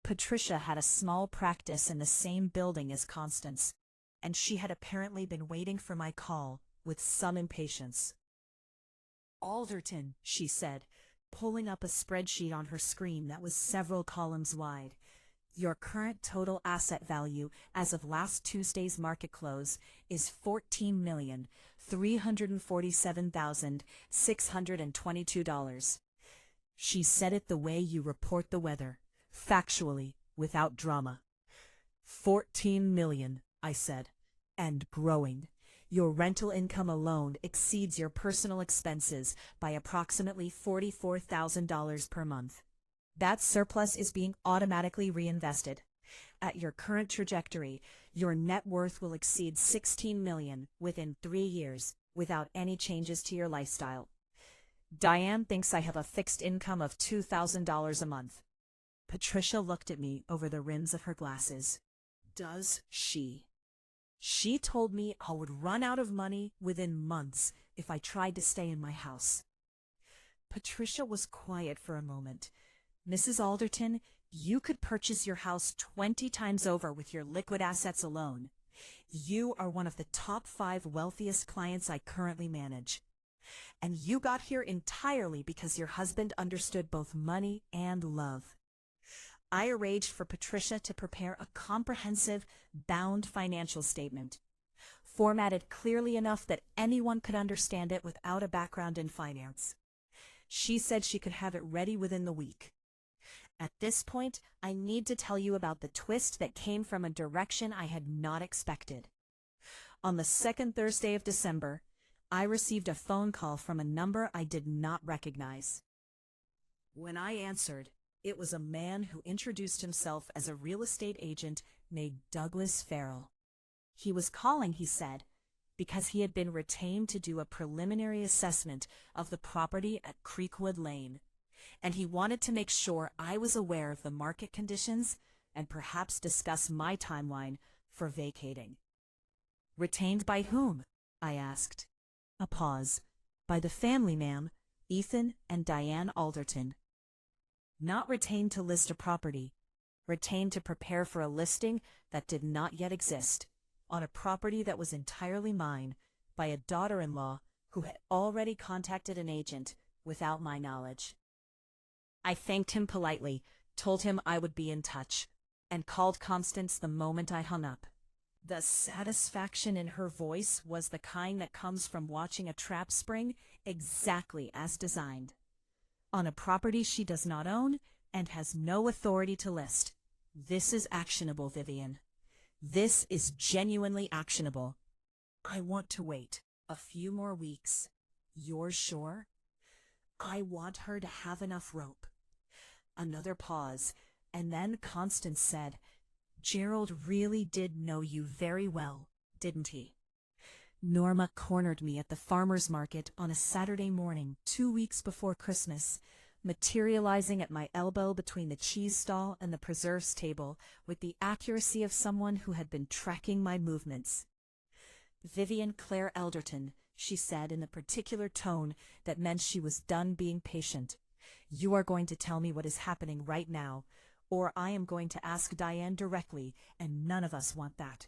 A: Patricia had a small practice in the same building as Constance, and she had apparently been waiting for my call with some impatience. Alderton, she said, pulling up a spreadsheet on her screen that was several columns wide. Your current total asset value as of last Tuesday's market close is $14,347,622. She said it the way you report the weather, factually, without drama. 14 million, I said, and growing. Your rental income alone exceeds your personal expenses by approximately $44,000 per month. That surplus is being automatically reinvested. At your current trajectory, your net worth will exceed $16 million within 3 years without any changes to your lifestyle. Diane thinks I have a fixed income of $2,000 a month. Patricia looked at me over the rims of her glasses. Does she? She told me I would run out of money within months if I tried to stay in my house. Patricia was quiet for a moment. Mrs. Alderton, you could purchase your house 20 times over with your liquid assets alone. You are one of the top 5 wealthiest clients I currently manage. And you got here entirely because your husband understood both money and love. I arranged for Patricia to prepare a comprehensive, bound financial statement, formatted clearly enough that anyone could understand it without a background in finance. She said she could have it ready within the week. At this point, I need to tell you about the twist that came from a direction I had not expected. On the second Thursday of December, I received a phone call from a number I did not recognize. When I answered, it was a man who introduced himself as a real estate agent named Douglas Farrell. He was calling, he said, because he had been retained to do a preliminary assessment of the property at Creekwood Lane, and he wanted to make sure I was aware of the market conditions and perhaps discuss my timeline for vacating. Retained by whom? I asked. A pause. By the family, ma'am, Ethan and Diane Alderton. Not retained to list a property, retained to prepare for a listing that did not yet exist, on a property that was entirely mine, by a daughter-in-law who had already contacted an agent without my knowledge. I thanked him politely, told him I would be in touch, and called Constance the moment I hung up. The satisfaction in her voice was the kind that comes from watching a trap spring exactly as designed. On a property she does not own and has no authority to list. This is actionable, Vivian. This is genuinely actionable. I want to wait a few more weeks. You're sure? I want her to have enough rope. Another pause, and then Constance said, Gerald really did know you very well, didn't he? Norma cornered me at the farmer's market on a Saturday morning 2 weeks before Christmas, materializing at my elbow between the cheese stall and the preserves table with the accuracy of someone who had been tracking my movements. "Vivian Claire Elderton," she said in the particular tone that meant she was done being patient. "You are going to tell me what is happening right now, or I am going to ask Diane directly, and none of us want that."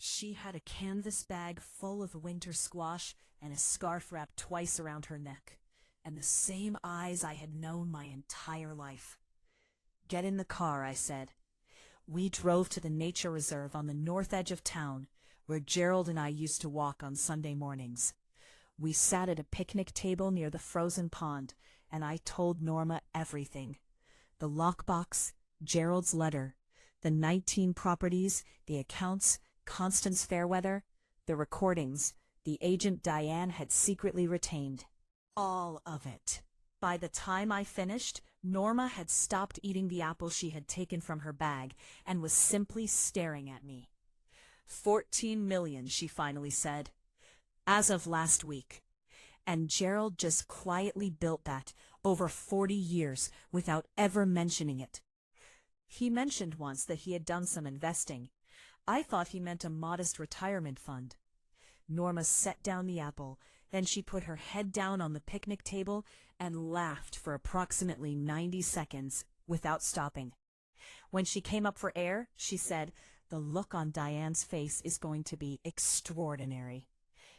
A: She had a canvas bag full of winter squash and a scarf wrapped twice around her neck, and the same eyes I had known my entire life. "Get in the car," I said. We drove to the nature reserve on the north edge of town, where Gerald and I used to walk on Sunday mornings. We sat at a picnic table near the frozen pond, and I told Norma everything. The lockbox, Gerald's letter, the 19 properties, the accounts, Constance Fairweather, the recordings, the agent Diane had secretly retained. All of it. By the time I finished, Norma had stopped eating the apple she had taken from her bag and was simply staring at me. 14 million, she finally said. As of last week. And Gerald just quietly built that over 40 years without ever mentioning it. He mentioned once that he had done some investing. I thought he meant a modest retirement fund. Norma set down the apple, then she put her head down on the picnic table and laughed for approximately 90 seconds without stopping. When she came up for air, she said, "The look on Diane's face is going to be extraordinary.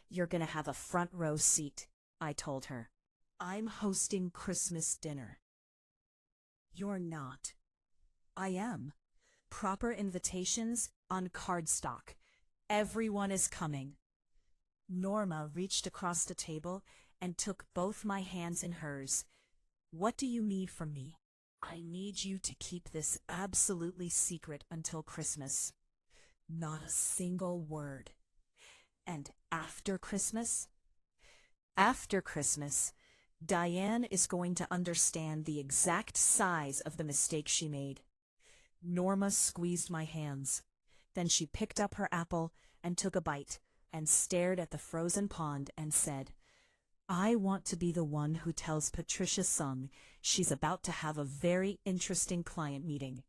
A: You're going to have a front row seat," I told her. "I'm hosting Christmas dinner." "You're not." "I am. Proper invitations on cardstock. Everyone is coming." Norma reached across the table and took both my hands in hers. "What do you need from me?" "I need you to keep this absolutely secret until Christmas. Not a single word." "And after Christmas?" "After Christmas, Diane is going to understand the exact size of the mistake she made." Norma squeezed my hands. Then she picked up her apple and took a bite and stared at the frozen pond and said, "I want to be the one who tells Patricia Sung she's about to have a very interesting client meeting."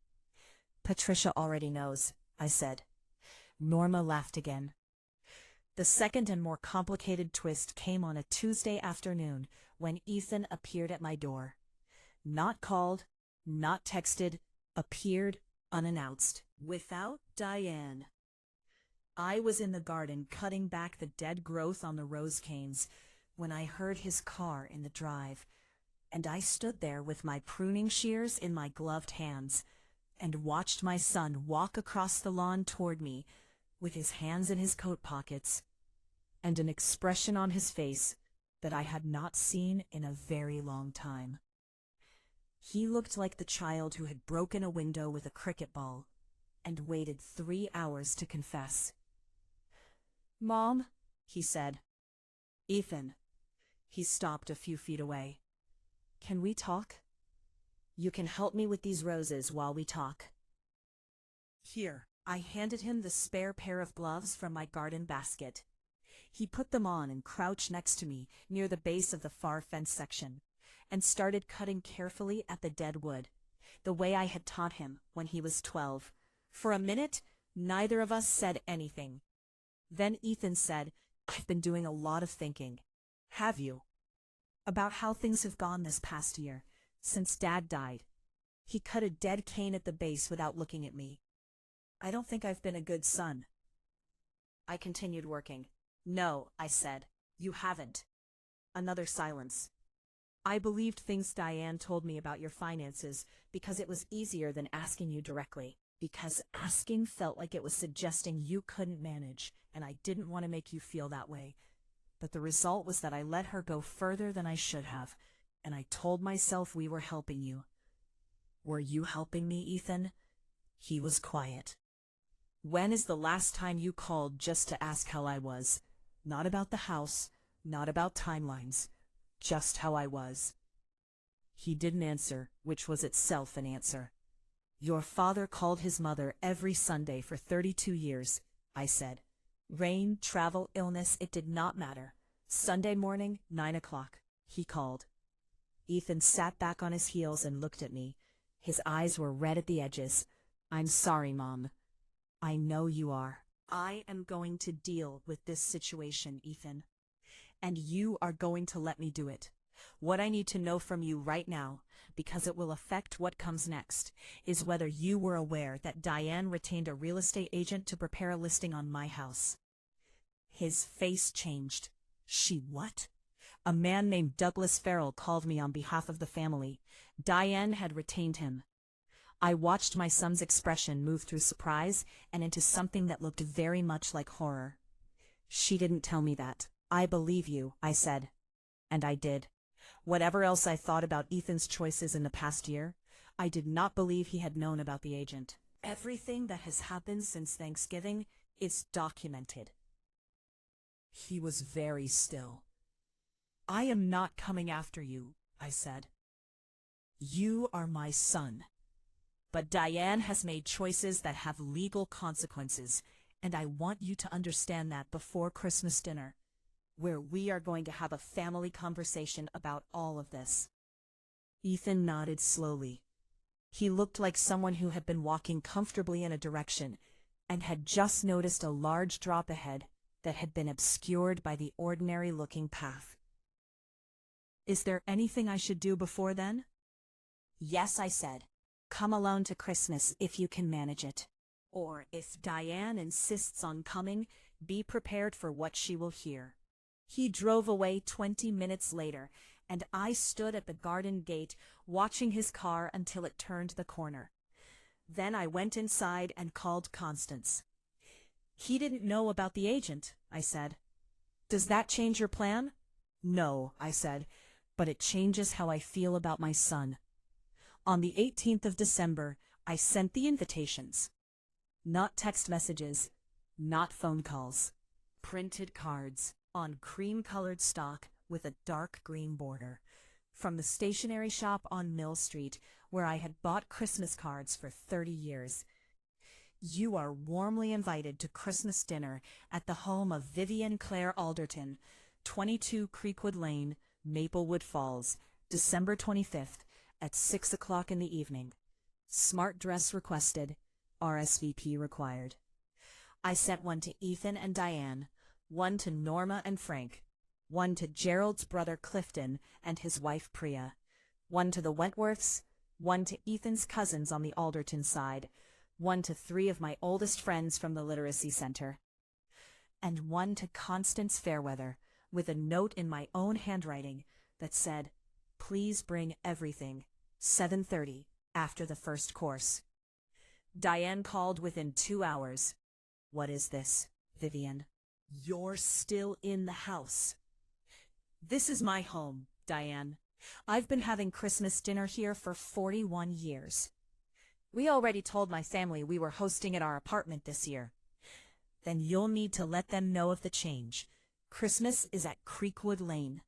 A: "Patricia already knows," I said. Norma laughed again. The second and more complicated twist came on a Tuesday afternoon when Ethan appeared at my door. Not called, not texted, appeared unannounced, without Diane. I was in the garden cutting back the dead growth on the rose canes when I heard his car in the drive, and I stood there with my pruning shears in my gloved hands and watched my son walk across the lawn toward me with his hands in his coat pockets and an expression on his face that I had not seen in a very long time. He looked like the child who had broken a window with a cricket ball and waited 3 hours to confess. "Mom," he said. "Ethan." He stopped a few feet away. "Can we talk?" "You can help me with these roses while we talk." "Here." I handed him the spare pair of gloves from my garden basket. He put them on and crouched next to me near the base of the far fence section and started cutting carefully at the dead wood, the way I had taught him when he was 12. For a minute, neither of us said anything. Then Ethan said, "I've been doing a lot of thinking." "Have you?" "About how things have gone this past year, since Dad died." He cut a dead cane at the base without looking at me. "I don't think I've been a good son." I continued working. "No," I said, "you haven't." Another silence. "I believed things Diane told me about your finances because it was easier than asking you directly. Because asking felt like it was suggesting you couldn't manage, and I didn't want to make you feel that way. But the result was that I let her go further than I should have, and I told myself we were helping you." "Were you helping me, Ethan?" He was quiet. "When is the last time you called just to ask how I was? Not about the house, not about timelines, just how I was." He didn't answer, which was itself an answer. "Your father called his mother every Sunday for 32 years, I said. Rain, travel, illness, it did not matter. Sunday morning, 9 o'clock. He called. Ethan sat back on his heels and looked at me. His eyes were red at the edges. I'm sorry, Mom. I know you are. I am going to deal with this situation, Ethan. And you are going to let me do it. What I need to know from you right now, because it will affect what comes next, is whether you were aware that Diane retained a real estate agent to prepare a listing on my house. His face changed. She what? A man named Douglas Farrell called me on behalf of the family. Diane had retained him. I watched my son's expression move through surprise and into something that looked very much like horror. She didn't tell me that. I believe you, I said. And I did. Whatever else I thought about Ethan's choices in the past year, I did not believe he had known about the agent. Everything that has happened since Thanksgiving is documented. He was very still. I am not coming after you, I said. You are my son. But Diane has made choices that have legal consequences, and I want you to understand that before Christmas dinner, where we are going to have a family conversation about all of this. Ethan nodded slowly. He looked like someone who had been walking comfortably in a direction and had just noticed a large drop ahead that had been obscured by the ordinary-looking path. Is there anything I should do before then? Yes, I said. Come alone to Christmas if you can manage it. Or if Diane insists on coming, be prepared for what she will hear. He drove away 20 minutes later, and I stood at the garden gate watching his car until it turned the corner. Then I went inside and called Constance. He didn't know about the agent, I said. Does that change your plan? No, I said, but it changes how I feel about my son. On the 18th of December, I sent the invitations. Not text messages, not phone calls. Printed cards on cream-colored stock with a dark green border, from the stationery shop on Mill Street, where I had bought Christmas cards for 30 years. You are warmly invited to Christmas dinner at the home of Vivian Claire Alderton, 22 Creekwood Lane, Maplewood Falls, December 25th at 6 o'clock in the evening. Smart dress requested, RSVP required. I sent one to Ethan and Diane, one to Norma and Frank, one to Gerald's brother Clifton and his wife Priya, one to the Wentworths, one to Ethan's cousins on the Alderton side, one to 3 of my oldest friends from the Literacy Center, and one to Constance Fairweather, with a note in my own handwriting that said, "Please bring everything, 7:30, after the first course." Diane called within 2 hours. What is this, Vivian? You're still in the house. This is my home, Diane. I've been having Christmas dinner here for 41 years. We already told my family we were hosting at our apartment this year. Then you'll need to let them know of the change. Christmas is at Creekwood Lane.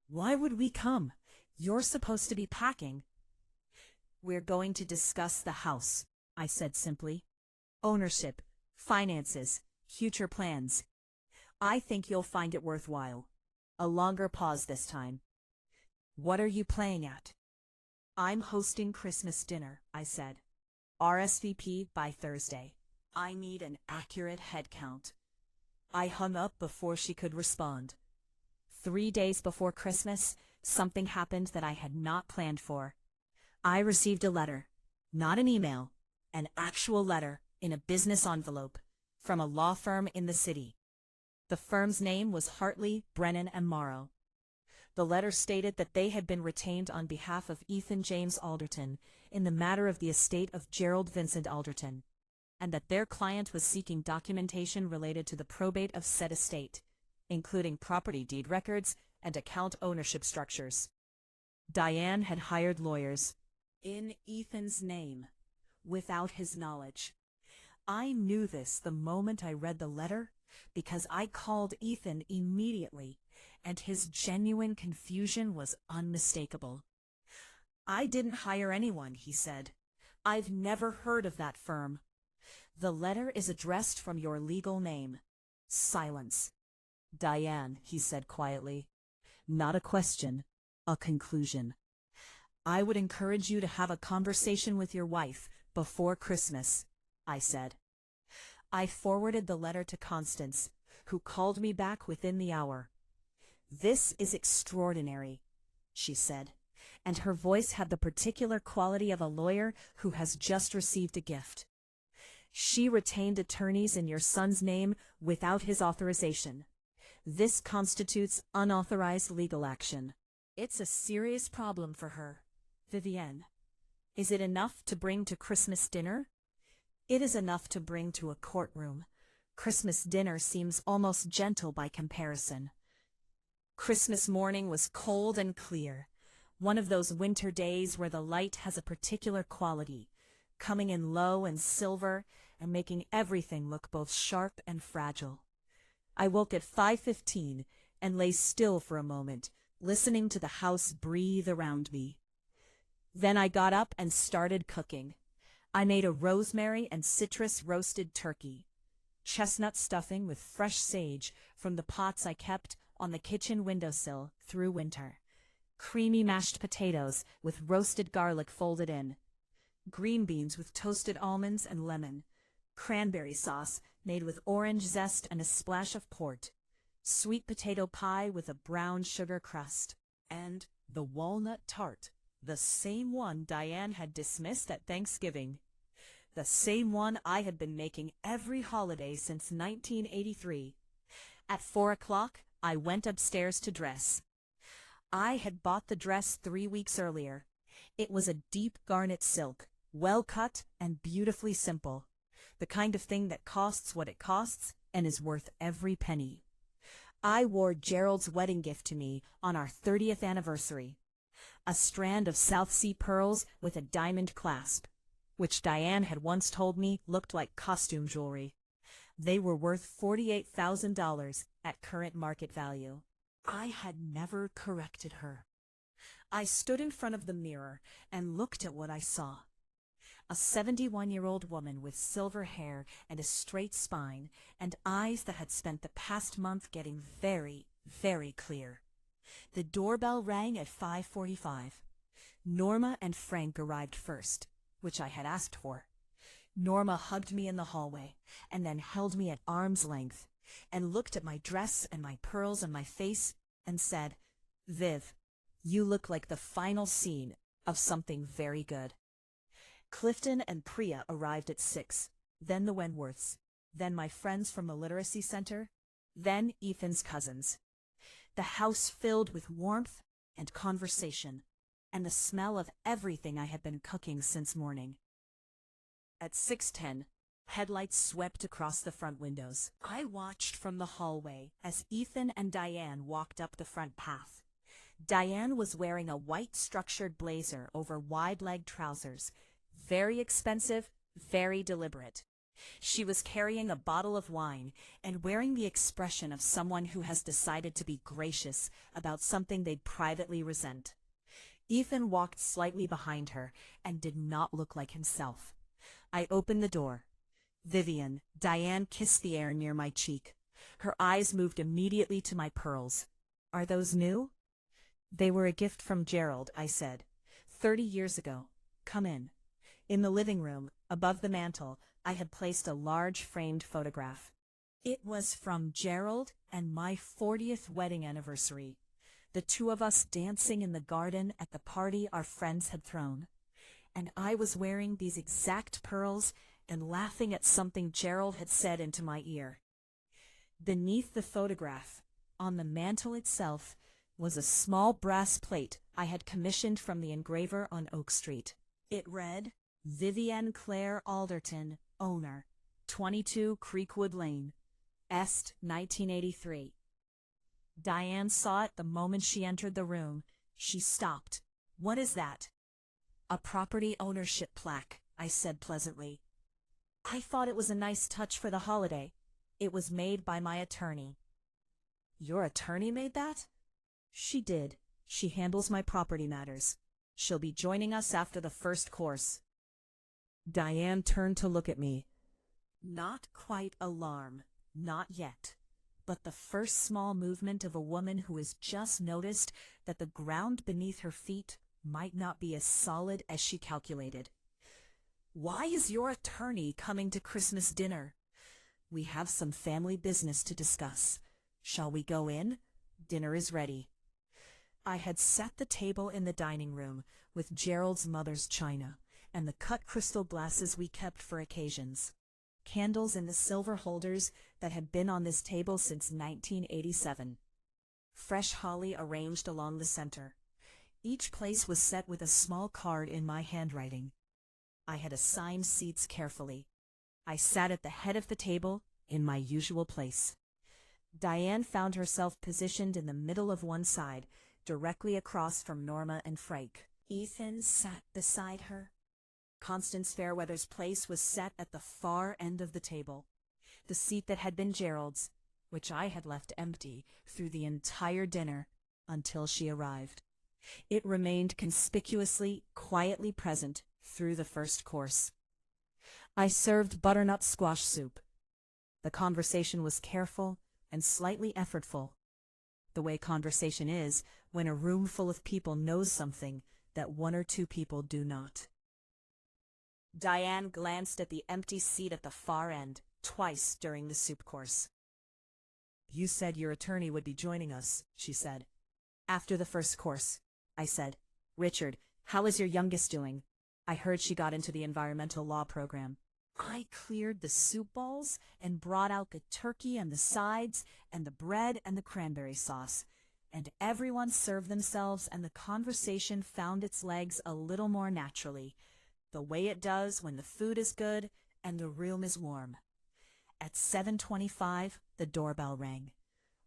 A: Why would we come? You're supposed to be packing. We're going to discuss the house, I said simply. Ownership, finances, future plans. I think you'll find it worthwhile. A longer pause this time. What are you playing at? I'm hosting Christmas dinner, I said. RSVP by Thursday. I need an accurate head count. I hung up before she could respond. 3 days before Christmas, something happened that I had not planned for. I received a letter, not an email, an actual letter in a business envelope from a law firm in the city. The firm's name was Hartley, Brennan & Morrow. The letter stated that they had been retained on behalf of Ethan James Alderton in the matter of the estate of Gerald Vincent Alderton, and that their client was seeking documentation related to the probate of said estate, including property deed records and account ownership structures. Diane had hired lawyers in Ethan's name, without his knowledge. I knew this the moment I read the letter because I called Ethan immediately, and his genuine confusion was unmistakable. I didn't hire anyone, he said. I've never heard of that firm. The letter is addressed from your legal name. Silence. "Diane," he said quietly. "Not a question, a conclusion. I would encourage you to have a conversation with your wife before Christmas," I said. I forwarded the letter to Constance, who called me back within the hour. "This is extraordinary," she said, and her voice had the particular quality of a lawyer who has just received a gift. "She retained attorneys in your son's name without his authorization. This constitutes unauthorized legal action. It's a serious problem for her. Vivienne, is it enough to bring to Christmas dinner? It is enough to bring to a courtroom. Christmas dinner seems almost gentle by comparison." Christmas morning was cold and clear, one of those winter days where the light has a particular quality, coming in low and silver and making everything look both sharp and fragile. I woke at 5:15 and lay still for a moment, listening to the house breathe around me. Then I got up and started cooking. I made a rosemary and citrus roasted turkey, chestnut stuffing with fresh sage from the pots I kept on the kitchen windowsill through winter, creamy mashed potatoes with roasted garlic folded in, green beans with toasted almonds and lemon, cranberry sauce made with orange zest and a splash of port, sweet potato pie with a brown sugar crust, and the walnut tart, the same one Diane had dismissed at Thanksgiving, the same one I had been making every holiday since 1983. At 4 o'clock, I went upstairs to dress. I had bought the dress 3 weeks earlier. It was a deep garnet silk, well cut and beautifully simple, the kind of thing that costs what it costs and is worth every penny. I wore Gerald's wedding gift to me on our 30th anniversary, a strand of South Sea pearls with a diamond clasp, which Diane had once told me looked like costume jewelry. They were worth $48,000 at current market value. I had never corrected her. I stood in front of the mirror and looked at what I saw. A 71-year-old woman with silver hair and a straight spine and eyes that had spent the past month getting very, very clear. The doorbell rang at 5:45. Norma and Frank arrived first, which I had asked for. Norma hugged me in the hallway and then held me at arm's length and looked at my dress and my pearls and my face and said, "Viv, you look like the final scene of something very good." Clifton and Priya arrived at 6, then the Wentworths, then my friends from the Literacy Center, then Ethan's cousins. The house filled with warmth and conversation and the smell of everything I had been cooking since morning. At 6:10, headlights swept across the front windows. I watched from the hallway as Ethan and Diane walked up the front path. Diane was wearing a white structured blazer over wide-legged trousers, very expensive, very deliberate. She was carrying a bottle of wine and wearing the expression of someone who has decided to be gracious about something they'd privately resent. Ethan walked slightly behind her and did not look like himself. I opened the door. "Vivienne," Diane kissed the air near my cheek. Her eyes moved immediately to my pearls. "Are those new?" "They were a gift from Gerald," I said. 30 years ago. Come in." In the living room, above the mantel, I had placed a large framed photograph. It was from Gerald and my 40th wedding anniversary, the two of us dancing in the garden at the party our friends had thrown. And I was wearing these exact pearls and laughing at something Gerald had said into my ear. Beneath the photograph, on the mantel itself, was a small brass plate I had commissioned from the engraver on Oak Street. It read, "Vivienne Claire Alderton, owner, 22 Creekwood Lane, Est, 1983. Diane saw it the moment she entered the room. She stopped. "What is that?" "A property ownership plaque," I said pleasantly. "I thought it was a nice touch for the holiday. It was made by my attorney." "Your attorney made that?" "She did. She handles my property matters. She'll be joining us after the first course." Diane turned to look at me. Not quite alarm, not yet. but the first small movement of a woman who has just noticed that the ground beneath her feet might not be as solid as she calculated. "Why is your attorney coming to Christmas dinner?" "We have some family business to discuss. Shall we go in? Dinner is ready." I had set the table in the dining room with Gerald's mother's china and the cut crystal glasses we kept for occasions. Candles in the silver holders that had been on this table since 1987. Fresh holly arranged along the center. Each place was set with a small card in my handwriting. I had assigned seats carefully. I sat at the head of the table in my usual place. Diane found herself positioned in the middle of one side, directly across from Norma and Frank. Ethan sat beside her. Constance Fairweather's place was set at the far end of the table, the seat that had been Gerald's, which I had left empty through the entire dinner until she arrived. It remained conspicuously, quietly present through the first course. I served butternut squash soup. The conversation was careful and slightly effortful, the way conversation is when a room full of people knows something that one or two people do not. Diane glanced at the empty seat at the far end twice during the soup course. "You said your attorney would be joining us," she said. "After the first course," I said. "Richard, how is your youngest doing? I heard she got into the environmental law program." I cleared the soup bowls and brought out the turkey and the sides and the bread and the cranberry sauce, and everyone served themselves and the conversation found its legs a little more naturally, the way it does when the food is good and the room is warm. At 7:25, the doorbell rang.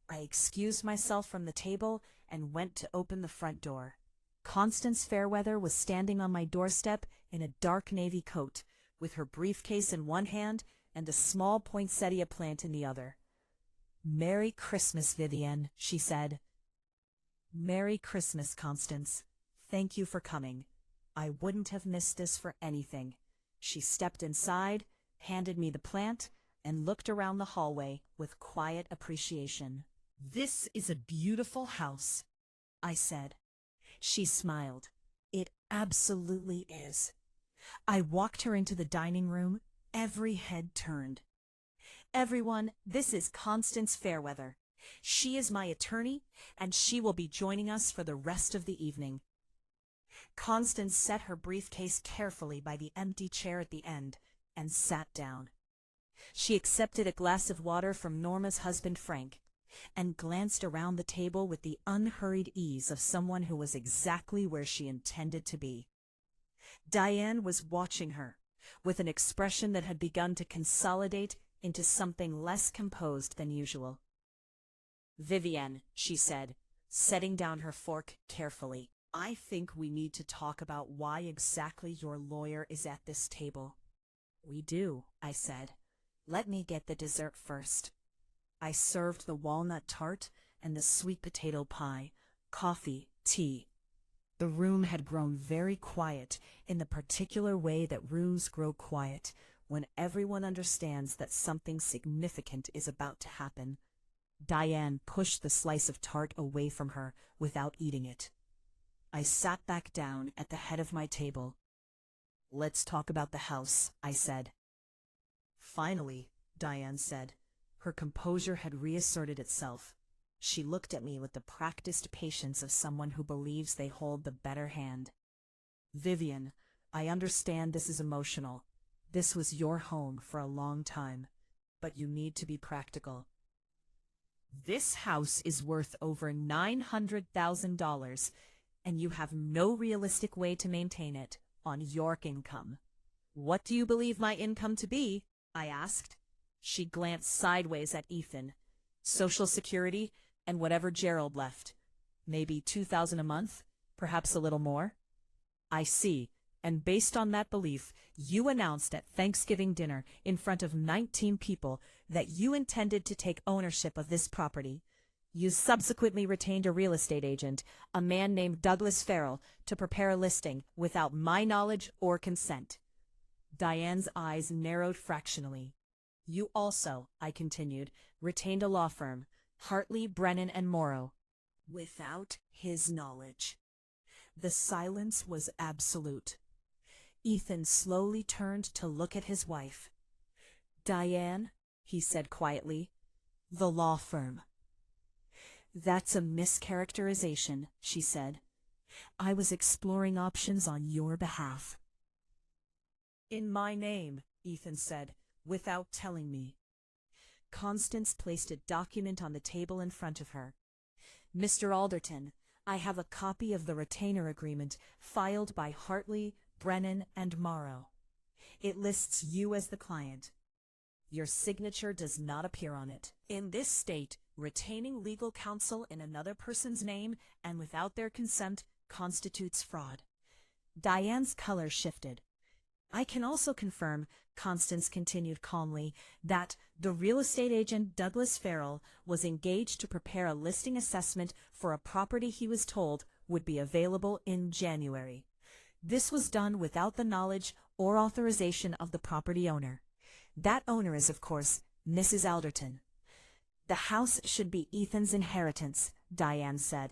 A: I excused myself from the table and went to open the front door. Constance Fairweather was standing on my doorstep in a dark navy coat, with her briefcase in one hand and a small poinsettia plant in the other. "Merry Christmas, Vivienne," she said. "Merry Christmas, Constance. Thank you for coming. I wouldn't have missed this for anything." She stepped inside, handed me the plant, and looked around the hallway with quiet appreciation. "This is a beautiful house," I said. She smiled. "It absolutely is." I walked her into the dining room, every head turned. "Everyone, this is Constance Fairweather. She is my attorney, and she will be joining us for the rest of the evening." Constance set her briefcase carefully by the empty chair at the end and sat down. She accepted a glass of water from Norma's husband, Frank, and glanced around the table with the unhurried ease of someone who was exactly where she intended to be. Diane was watching her, with an expression that had begun to consolidate into something less composed than usual. "Vivienne," she said, setting down her fork carefully, "I think we need to talk about why exactly your lawyer is at this table." "We do," I said. "Let me get the dessert first." I served the walnut tart and the sweet potato pie, coffee, tea. The room had grown very quiet in the particular way that rooms grow quiet when everyone understands that something significant is about to happen. Diane pushed the slice of tart away from her without eating it. I sat back down at the head of my table. "Let's talk about the house," I said. "Finally," Diane said. Her composure had reasserted itself. She looked at me with the practiced patience of someone who believes they hold the better hand. "Vivienne, I understand this is emotional. This was your home for a long time, but you need to be practical. This house is worth over $900,000, and you have no realistic way to maintain it on your income." "What do you believe my income to be?" I asked. She glanced sideways at Ethan. "Social Security and whatever Gerald left. Maybe $2,000 a month, perhaps a little more." "I see. And based on that belief, you announced at Thanksgiving dinner in front of 19 people that you intended to take ownership of this property. You subsequently retained a real estate agent, a man named Douglas Farrell, to prepare a listing without my knowledge or consent." Diane's eyes narrowed fractionally. You also, I continued, retained a law firm, Hartley, Brennan, and Morrow. Without his knowledge. The silence was absolute. Ethan slowly turned to look at his wife. Diane, he said quietly, the law firm. That's a mischaracterization, she said. I was exploring options on your behalf. In my name, Ethan said, without telling me. Constance placed a document on the table in front of her. Mr. Alderton, I have a copy of the retainer agreement filed by Hartley, Brennan, and Morrow. It lists you as the client. Your signature does not appear on it. In this state, retaining legal counsel in another person's name and without their consent constitutes fraud. Diane's color shifted. I can also confirm, Constance continued calmly, that the real estate agent Douglas Farrell was engaged to prepare a listing assessment for a property he was told would be available in January. This was done without the knowledge or authorization of the property owner. That owner is, of course, Mrs. Alderton. The house should be Ethan's inheritance, Diane said.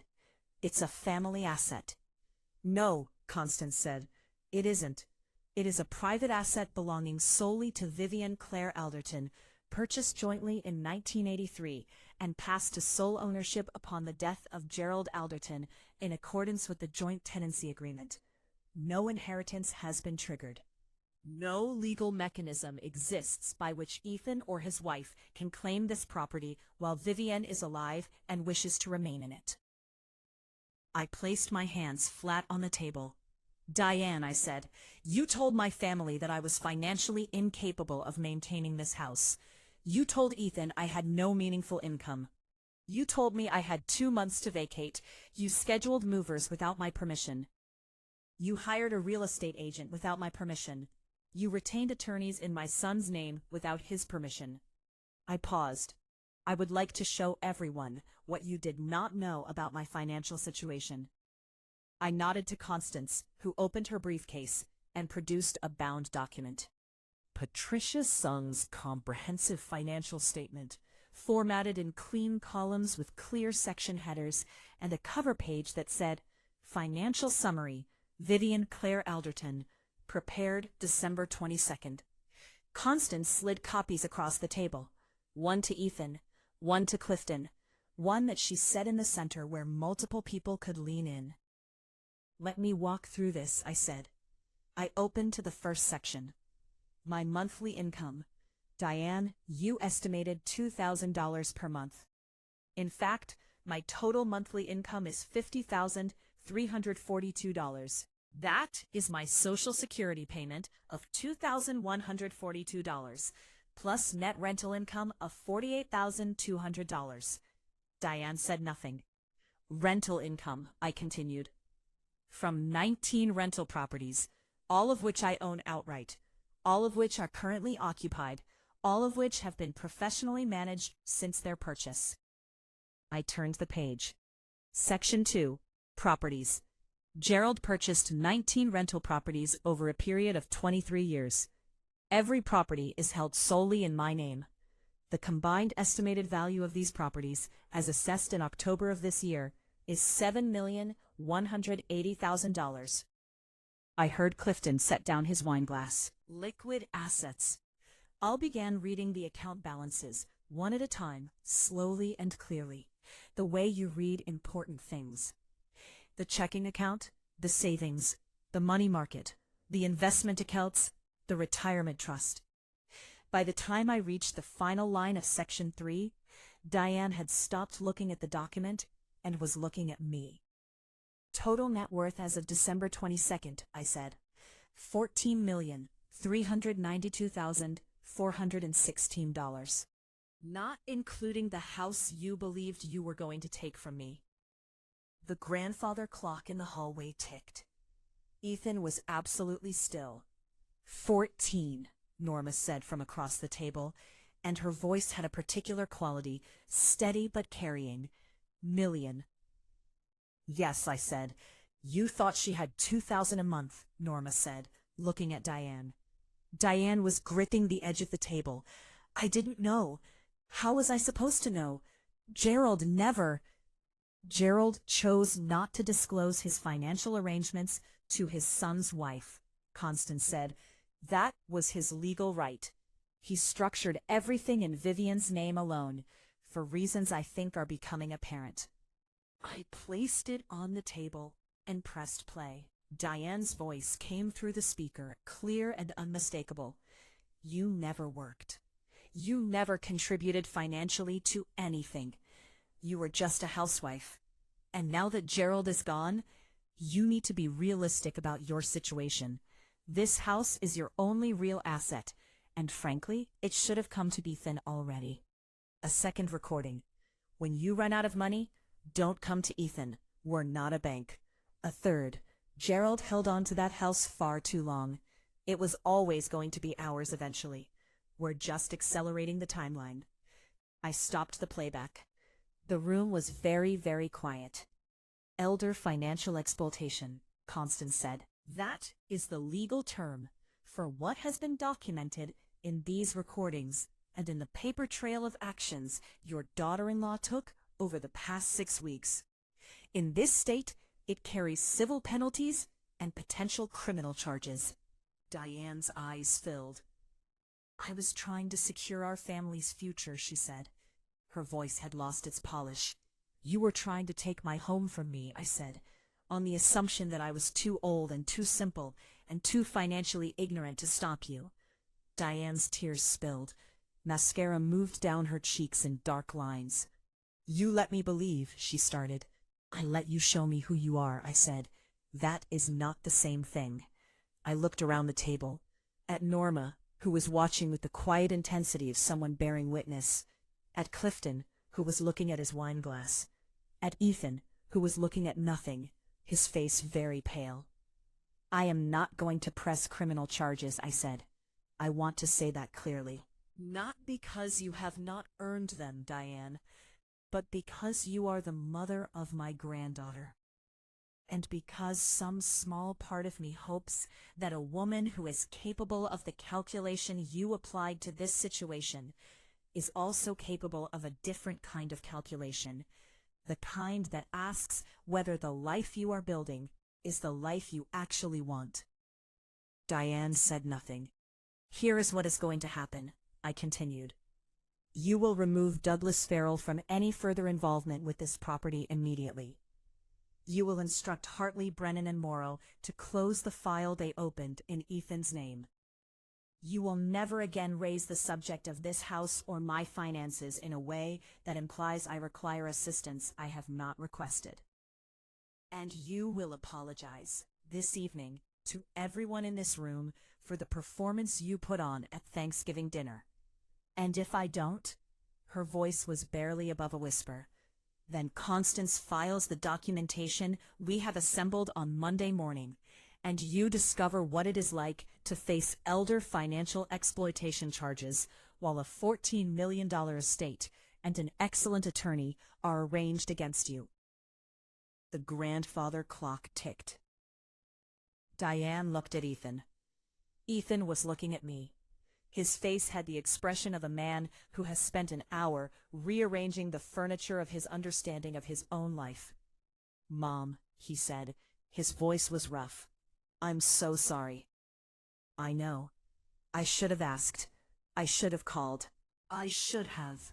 A: It's a family asset. No, Constance said. It isn't. It is a private asset belonging solely to Vivian Claire Alderton, purchased jointly in 1983 and passed to sole ownership upon the death of Gerald Alderton in accordance with the joint tenancy agreement. No inheritance has been triggered. No legal mechanism exists by which Ethan or his wife can claim this property while Vivian is alive and wishes to remain in it. I placed my hands flat on the table. Diane, I said, you told my family that I was financially incapable of maintaining this house. You told Ethan I had no meaningful income. You told me I had 2 months to vacate. You scheduled movers without my permission. You hired a real estate agent without my permission. You retained attorneys in my son's name without his permission. I paused. I would like to show everyone what you did not know about my financial situation. I nodded to Constance, who opened her briefcase and produced a bound document. Patricia Sung's comprehensive financial statement, formatted in clean columns with clear section headers and a cover page that said, Financial Summary, Vivian Claire Alderton, prepared December 22nd. Constance slid copies across the table, one to Ethan, one to Clifton, one that she set in the center where multiple people could lean in. Let me walk through this, I said. I opened to the first section. My monthly income. Diane, you estimated $2,000 per month. In fact, my total monthly income is $50,342. That is my Social Security payment of $2,142, plus net rental income of $48,200. Diane said nothing. Rental income, I continued. From 19 rental properties, all of which I own outright, all of which are currently occupied, all of which have been professionally managed since their purchase. I turned the page. Section 2, Properties. Gerald purchased 19 rental properties over a period of 23 years. Every property is held solely in my name. The combined estimated value of these properties, as assessed in October of this year, is $7,180,000. I heard Clifton set down his wineglass. Liquid assets. I began reading the account balances, one at a time, slowly and clearly, the way you read important things. The checking account, the savings, the money market, the investment accounts, the retirement trust. By the time I reached the final line of Section 3, Diane had stopped looking at the document and was looking at me. Total net worth as of December 22nd, I said. $14,392,416. Not including the house you believed you were going to take from me. The grandfather clock in the hallway ticked. Ethan was absolutely still. 14, Norma said from across the table, and her voice had a particular quality, steady but carrying. Million. Yes, I said. You thought she had $2,000 a month, Norma said, looking at Diane. Diane was gripping the edge of the table. I didn't know. How was I supposed to know? Gerald never. Gerald chose not to disclose his financial arrangements to his son's wife, Constance said. That was his legal right. He structured everything in Vivian's name alone, for reasons I think are becoming apparent. I placed it on the table and pressed play. Diane's voice came through the speaker, clear and unmistakable. You never worked. You never contributed financially to anything. You were just a housewife. And now that Gerald is gone, you need to be realistic about your situation. This house is your only real asset, and frankly, it should have come to Ethan already. A second recording. When you run out of money, don't come to Ethan. We're not a bank. A third. Gerald held on to that house far too long. It was always going to be ours eventually. We're just accelerating the timeline. I stopped the playback. The room was very, very quiet. Elder financial exploitation, Constance said. That is the legal term for what has been documented in these recordings and in the paper trail of actions your daughter-in-law took over the past 6 weeks. In this state, it carries civil penalties and potential criminal charges. Diane's eyes filled. I was trying to secure our family's future, she said. Her voice had lost its polish. You were trying to take my home from me, I said, on the assumption that I was too old and too simple and too financially ignorant to stop you. Diane's tears spilled. Mascara moved down her cheeks in dark lines. You let me believe, she started. I let you show me who you are, I said. That is not the same thing. I looked around the table, at Norma, who was watching with the quiet intensity of someone bearing witness, at Clifton, who was looking at his wine glass, at Ethan, who was looking at nothing, his face very pale. I am not going to press criminal charges, I said. I want to say that clearly. Not because you have not earned them, Diane, but because you are the mother of my granddaughter. And because some small part of me hopes that a woman who is capable of the calculation you applied to this situation is also capable of a different kind of calculation, the kind that asks whether the life you are building is the life you actually want. Diane said nothing. Here is what is going to happen, I continued. You will remove Douglas Farrell from any further involvement with this property immediately. You will instruct Hartley, Brennan, and Morrow to close the file they opened in Ethan's name. You will never again raise the subject of this house or my finances in a way that implies I require assistance I have not requested. And you will apologize this evening to everyone in this room for the performance you put on at Thanksgiving dinner. And if I don't, her voice was barely above a whisper, then Constance files the documentation we have assembled on Monday morning, and you discover what it is like to face elder financial exploitation charges while a $14 million estate and an excellent attorney are arranged against you. The grandfather clock ticked. Diane looked at Ethan. Ethan was looking at me. His face had the expression of a man who has spent an hour rearranging the furniture of his understanding of his own life. Mom, he said. His voice was rough. I'm so sorry. I know. I should have asked. I should have called. I should have.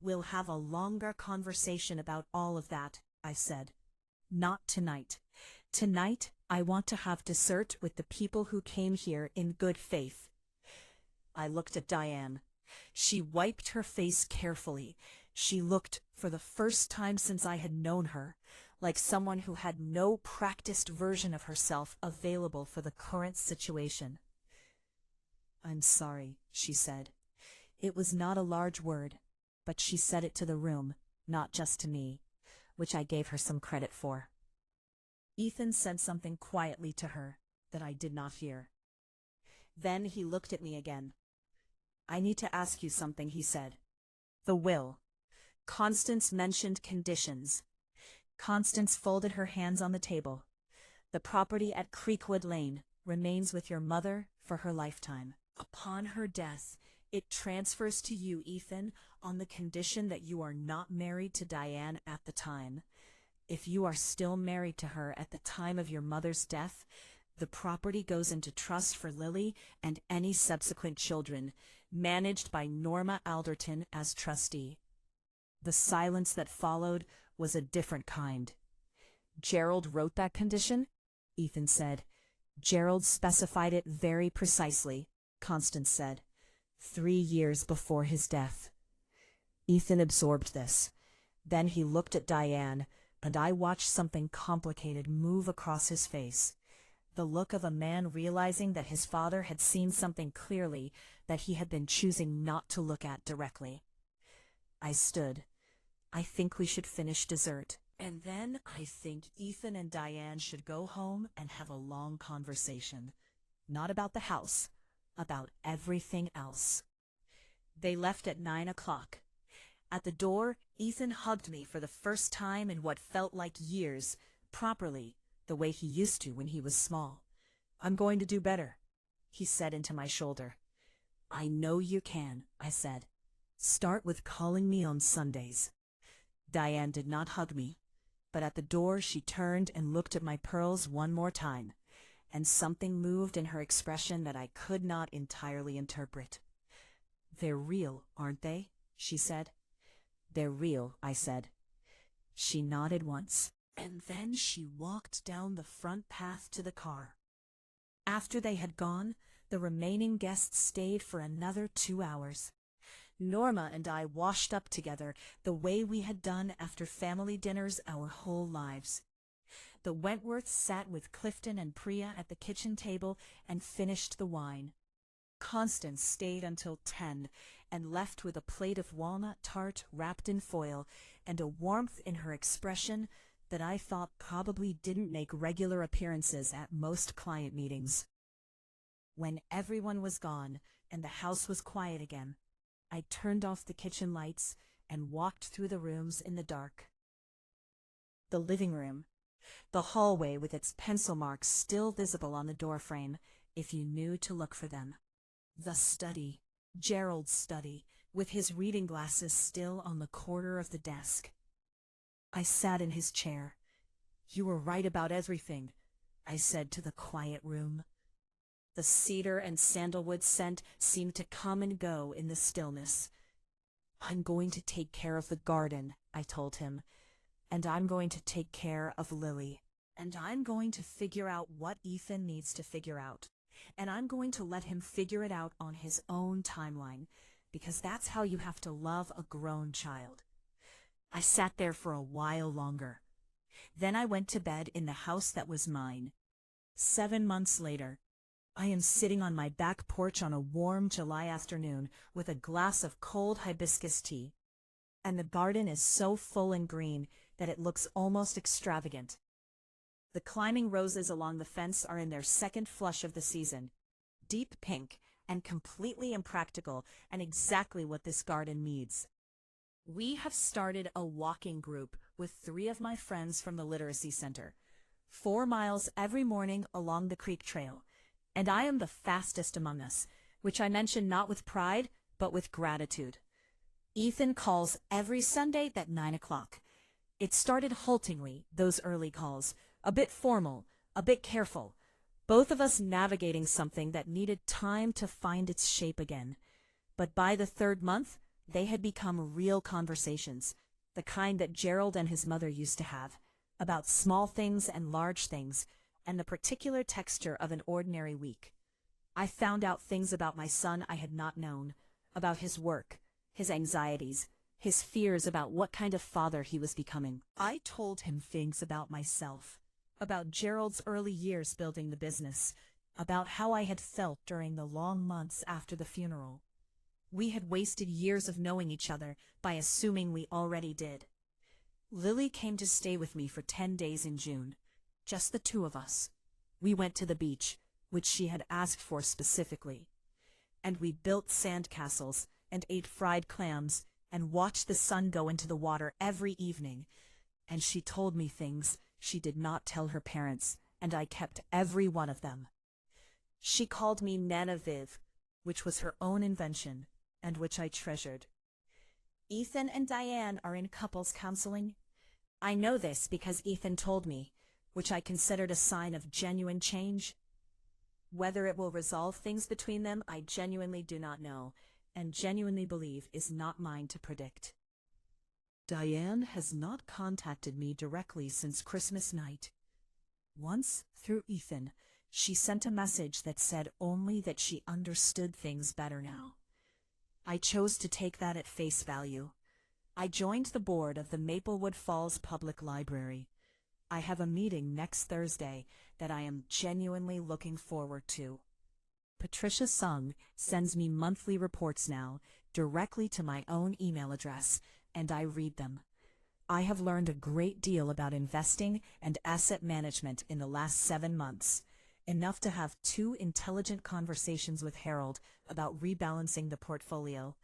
A: We'll have a longer conversation about all of that, I said. Not tonight. Tonight, I want to have dessert with the people who came here in good faith. I looked at Diane. She wiped her face carefully. She looked, for the first time since I had known her, like someone who had no practiced version of herself available for the current situation. I'm sorry, she said. It was not a large word, but she said it to the room, not just to me, which I gave her some credit for. Ethan said something quietly to her that I did not hear. Then he looked at me again. I need to ask you something, he said. The will. Constance mentioned conditions. Constance folded her hands on the table. The property at Creekwood Lane remains with your mother for her lifetime. Upon her death, It transfers to you, Ethan, on the condition that you are not married to Diane at the time. If you are still married to her at the time of your mother's death, the property goes into trust for Lily and any subsequent children, managed by Norma Alderton as trustee. The silence that followed was a different kind. Gerald wrote that condition? Ethan said. Gerald specified it very precisely, Constance said. 3 years before his death. Ethan absorbed this. Then he looked at Diane, and I watched something complicated move across his face. The look of a man realizing that his father had seen something clearly that he had been choosing not to look at directly. I stood. I think we should finish dessert. And then I think Ethan and Diane should go home and have a long conversation. Not about the house, about everything else. They left at 9 o'clock. At the door, Ethan hugged me for the first time in what felt like years, properly, the way he used to when he was small. I'm going to do better, he said into my shoulder. I know you can, I said. Start with calling me on Sundays. Diane did not hug me, but at the door she turned and looked at my pearls one more time, and something moved in her expression that I could not entirely interpret. They're real, aren't they? She said. They're real, I said. She nodded once, and then she walked down the front path to the car. After they had gone, the remaining guests stayed for another 2 hours. Norma and I washed up together the way we had done after family dinners our whole lives. The Wentworths sat with Clifton and Priya at the kitchen table and finished the wine. Constance stayed until 10 and left with a plate of walnut tart wrapped in foil and a warmth in her expression that I thought probably didn't make regular appearances at most client meetings. When everyone was gone and the house was quiet again, I turned off the kitchen lights and walked through the rooms in the dark. The living room, the hallway with its pencil marks still visible on the doorframe if you knew to look for them. The study, Gerald's study, with his reading glasses still on the corner of the desk. I sat in his chair. You were right about everything, I said to the quiet room. The cedar and sandalwood scent seemed to come and go in the stillness. I'm going to take care of the garden, I told him, and I'm going to take care of Lily, and I'm going to figure out what Ethan needs to figure out, and I'm going to let him figure it out on his own timeline, because that's how you have to love a grown child. I sat there for a while longer. Then I went to bed in the house that was mine. 7 months later, I am sitting on my back porch on a warm July afternoon with a glass of cold hibiscus tea, and the garden is so full and green that it looks almost extravagant. The climbing roses along the fence are in their second flush of the season, deep pink and completely impractical and exactly what this garden needs. We have started a walking group with 3 of my friends from the Literacy Center, 4 miles every morning along the creek trail. And I am the fastest among us, which I mention not with pride, but with gratitude. Ethan calls every Sunday at 9 o'clock. It started haltingly, those early calls, a bit formal, a bit careful, both of us navigating something that needed time to find its shape again. But by the 3rd month, they had become real conversations, the kind that Gerald and his mother used to have, about small things and large things, and the particular texture of an ordinary week. I found out things about my son I had not known, about his work, his anxieties, his fears about what kind of father he was becoming. I told him things about myself, about Gerald's early years building the business, about how I had felt during the long months after the funeral. We had wasted years of knowing each other by assuming we already did. Lily came to stay with me for 10 days in June. Just the 2 of us. We went to the beach, which she had asked for specifically. And we built sandcastles and ate fried clams and watched the sun go into the water every evening. And she told me things she did not tell her parents, and I kept every one of them. She called me Nana Viv, which was her own invention, and which I treasured. Ethan and Diane are in couples counseling. I know this because Ethan told me, which I considered a sign of genuine change. Whether it will resolve things between them, I genuinely do not know, and genuinely believe is not mine to predict. Diane has not contacted me directly since Christmas night. Once, through Ethan, she sent a message that said only that she understood things better now. I chose to take that at face value. I joined the board of the Maplewood Falls Public Library. I have a meeting next Thursday that I am genuinely looking forward to. Patricia Sung sends me monthly reports now, directly to my own email address, and I read them. I have learned a great deal about investing and asset management in the last 7 months, enough to have 2 intelligent conversations with Harold about rebalancing the portfolio,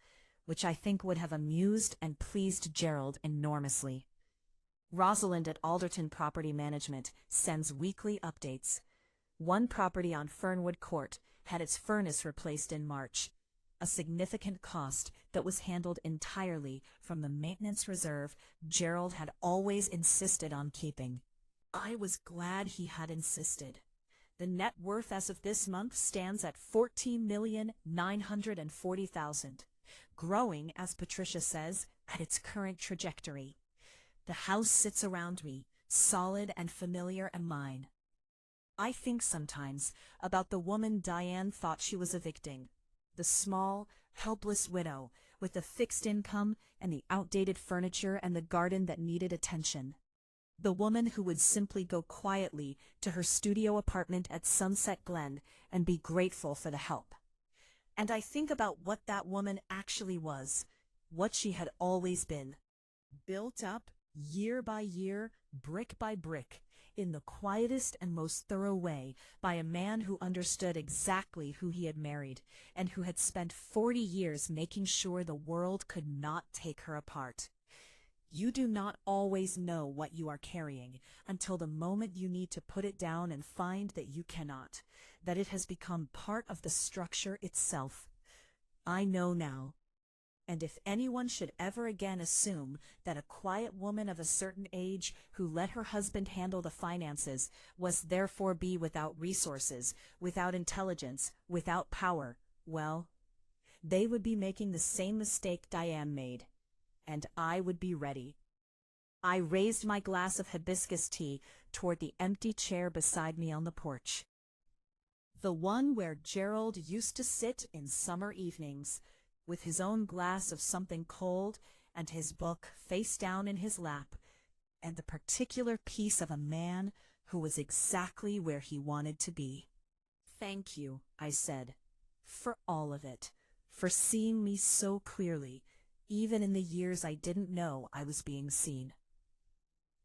A: which I think would have amused and pleased Gerald enormously. Rosalind at Alderton Property Management sends weekly updates. One property on Fernwood Court had its furnace replaced in March, a significant cost that was handled entirely from the maintenance reserve Gerald had always insisted on keeping. I was glad he had insisted. The net worth as of this month stands at $14,940,000, growing, as Patricia says, at its current trajectory. The house sits around me, solid and familiar and mine. I think sometimes about the woman Diane thought she was evicting, the small, helpless widow with the fixed income and the outdated furniture and the garden that needed attention. The woman who would simply go quietly to her studio apartment at Sunset Glen and be grateful for the help. And I think about what that woman actually was, what she had always been, built up year by year, brick by brick, in the quietest and most thorough way by a man who understood exactly who he had married and who had spent 40 years making sure the world could not take her apart. You do not always know what you are carrying until the moment you need to put it down and find that you cannot, that it has become part of the structure itself. I know now. And if anyone should ever again assume that a quiet woman of a certain age who let her husband handle the finances was therefore be without resources, without intelligence, without power, well, they would be making the same mistake Diane made. And I would be ready. I raised my glass of hibiscus tea toward the empty chair beside me on the porch. The one where Gerald used to sit in summer evenings, with his own glass of something cold and his book face down in his lap, and the particular piece of a man who was exactly where he wanted to be. Thank you, I said, for all of it, for seeing me so clearly, even in the years I didn't know I was being seen.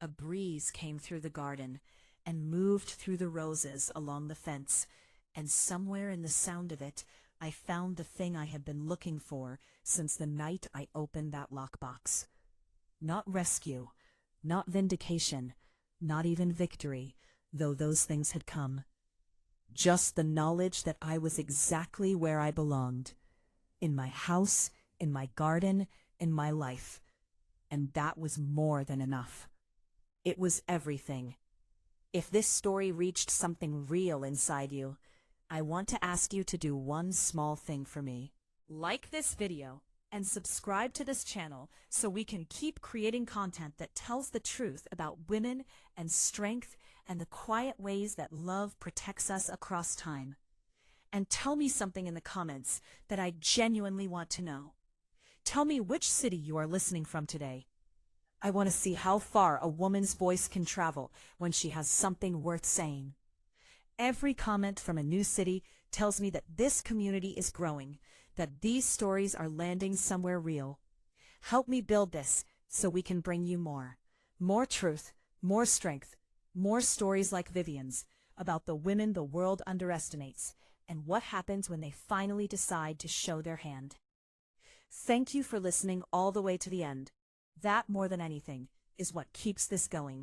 A: A breeze came through the garden and moved through the roses along the fence, and somewhere in the sound of it, I found the thing I had been looking for since the night I opened that lockbox. Not rescue, not vindication, not even victory, though those things had come. Just the knowledge that I was exactly where I belonged. In my house, in my garden, in my life. And that was more than enough. It was everything. If this story reached something real inside you, I want to ask you to do one small thing for me. Like this video and subscribe to this channel so we can keep creating content that tells the truth about women and strength and the quiet ways that love protects us across time. And tell me something in the comments that I genuinely want to know. Tell me which city you are listening from today. I want to see how far a woman's voice can travel when she has something worth saying. Every comment from a new city tells me that this community is growing, that these stories are landing somewhere real. Help me build this so we can bring you more. More truth, more strength, more stories like Vivian's about the women the world underestimates and what happens when they finally decide to show their hand. Thank you for listening all the way to the end. That, more than anything, is what keeps this going.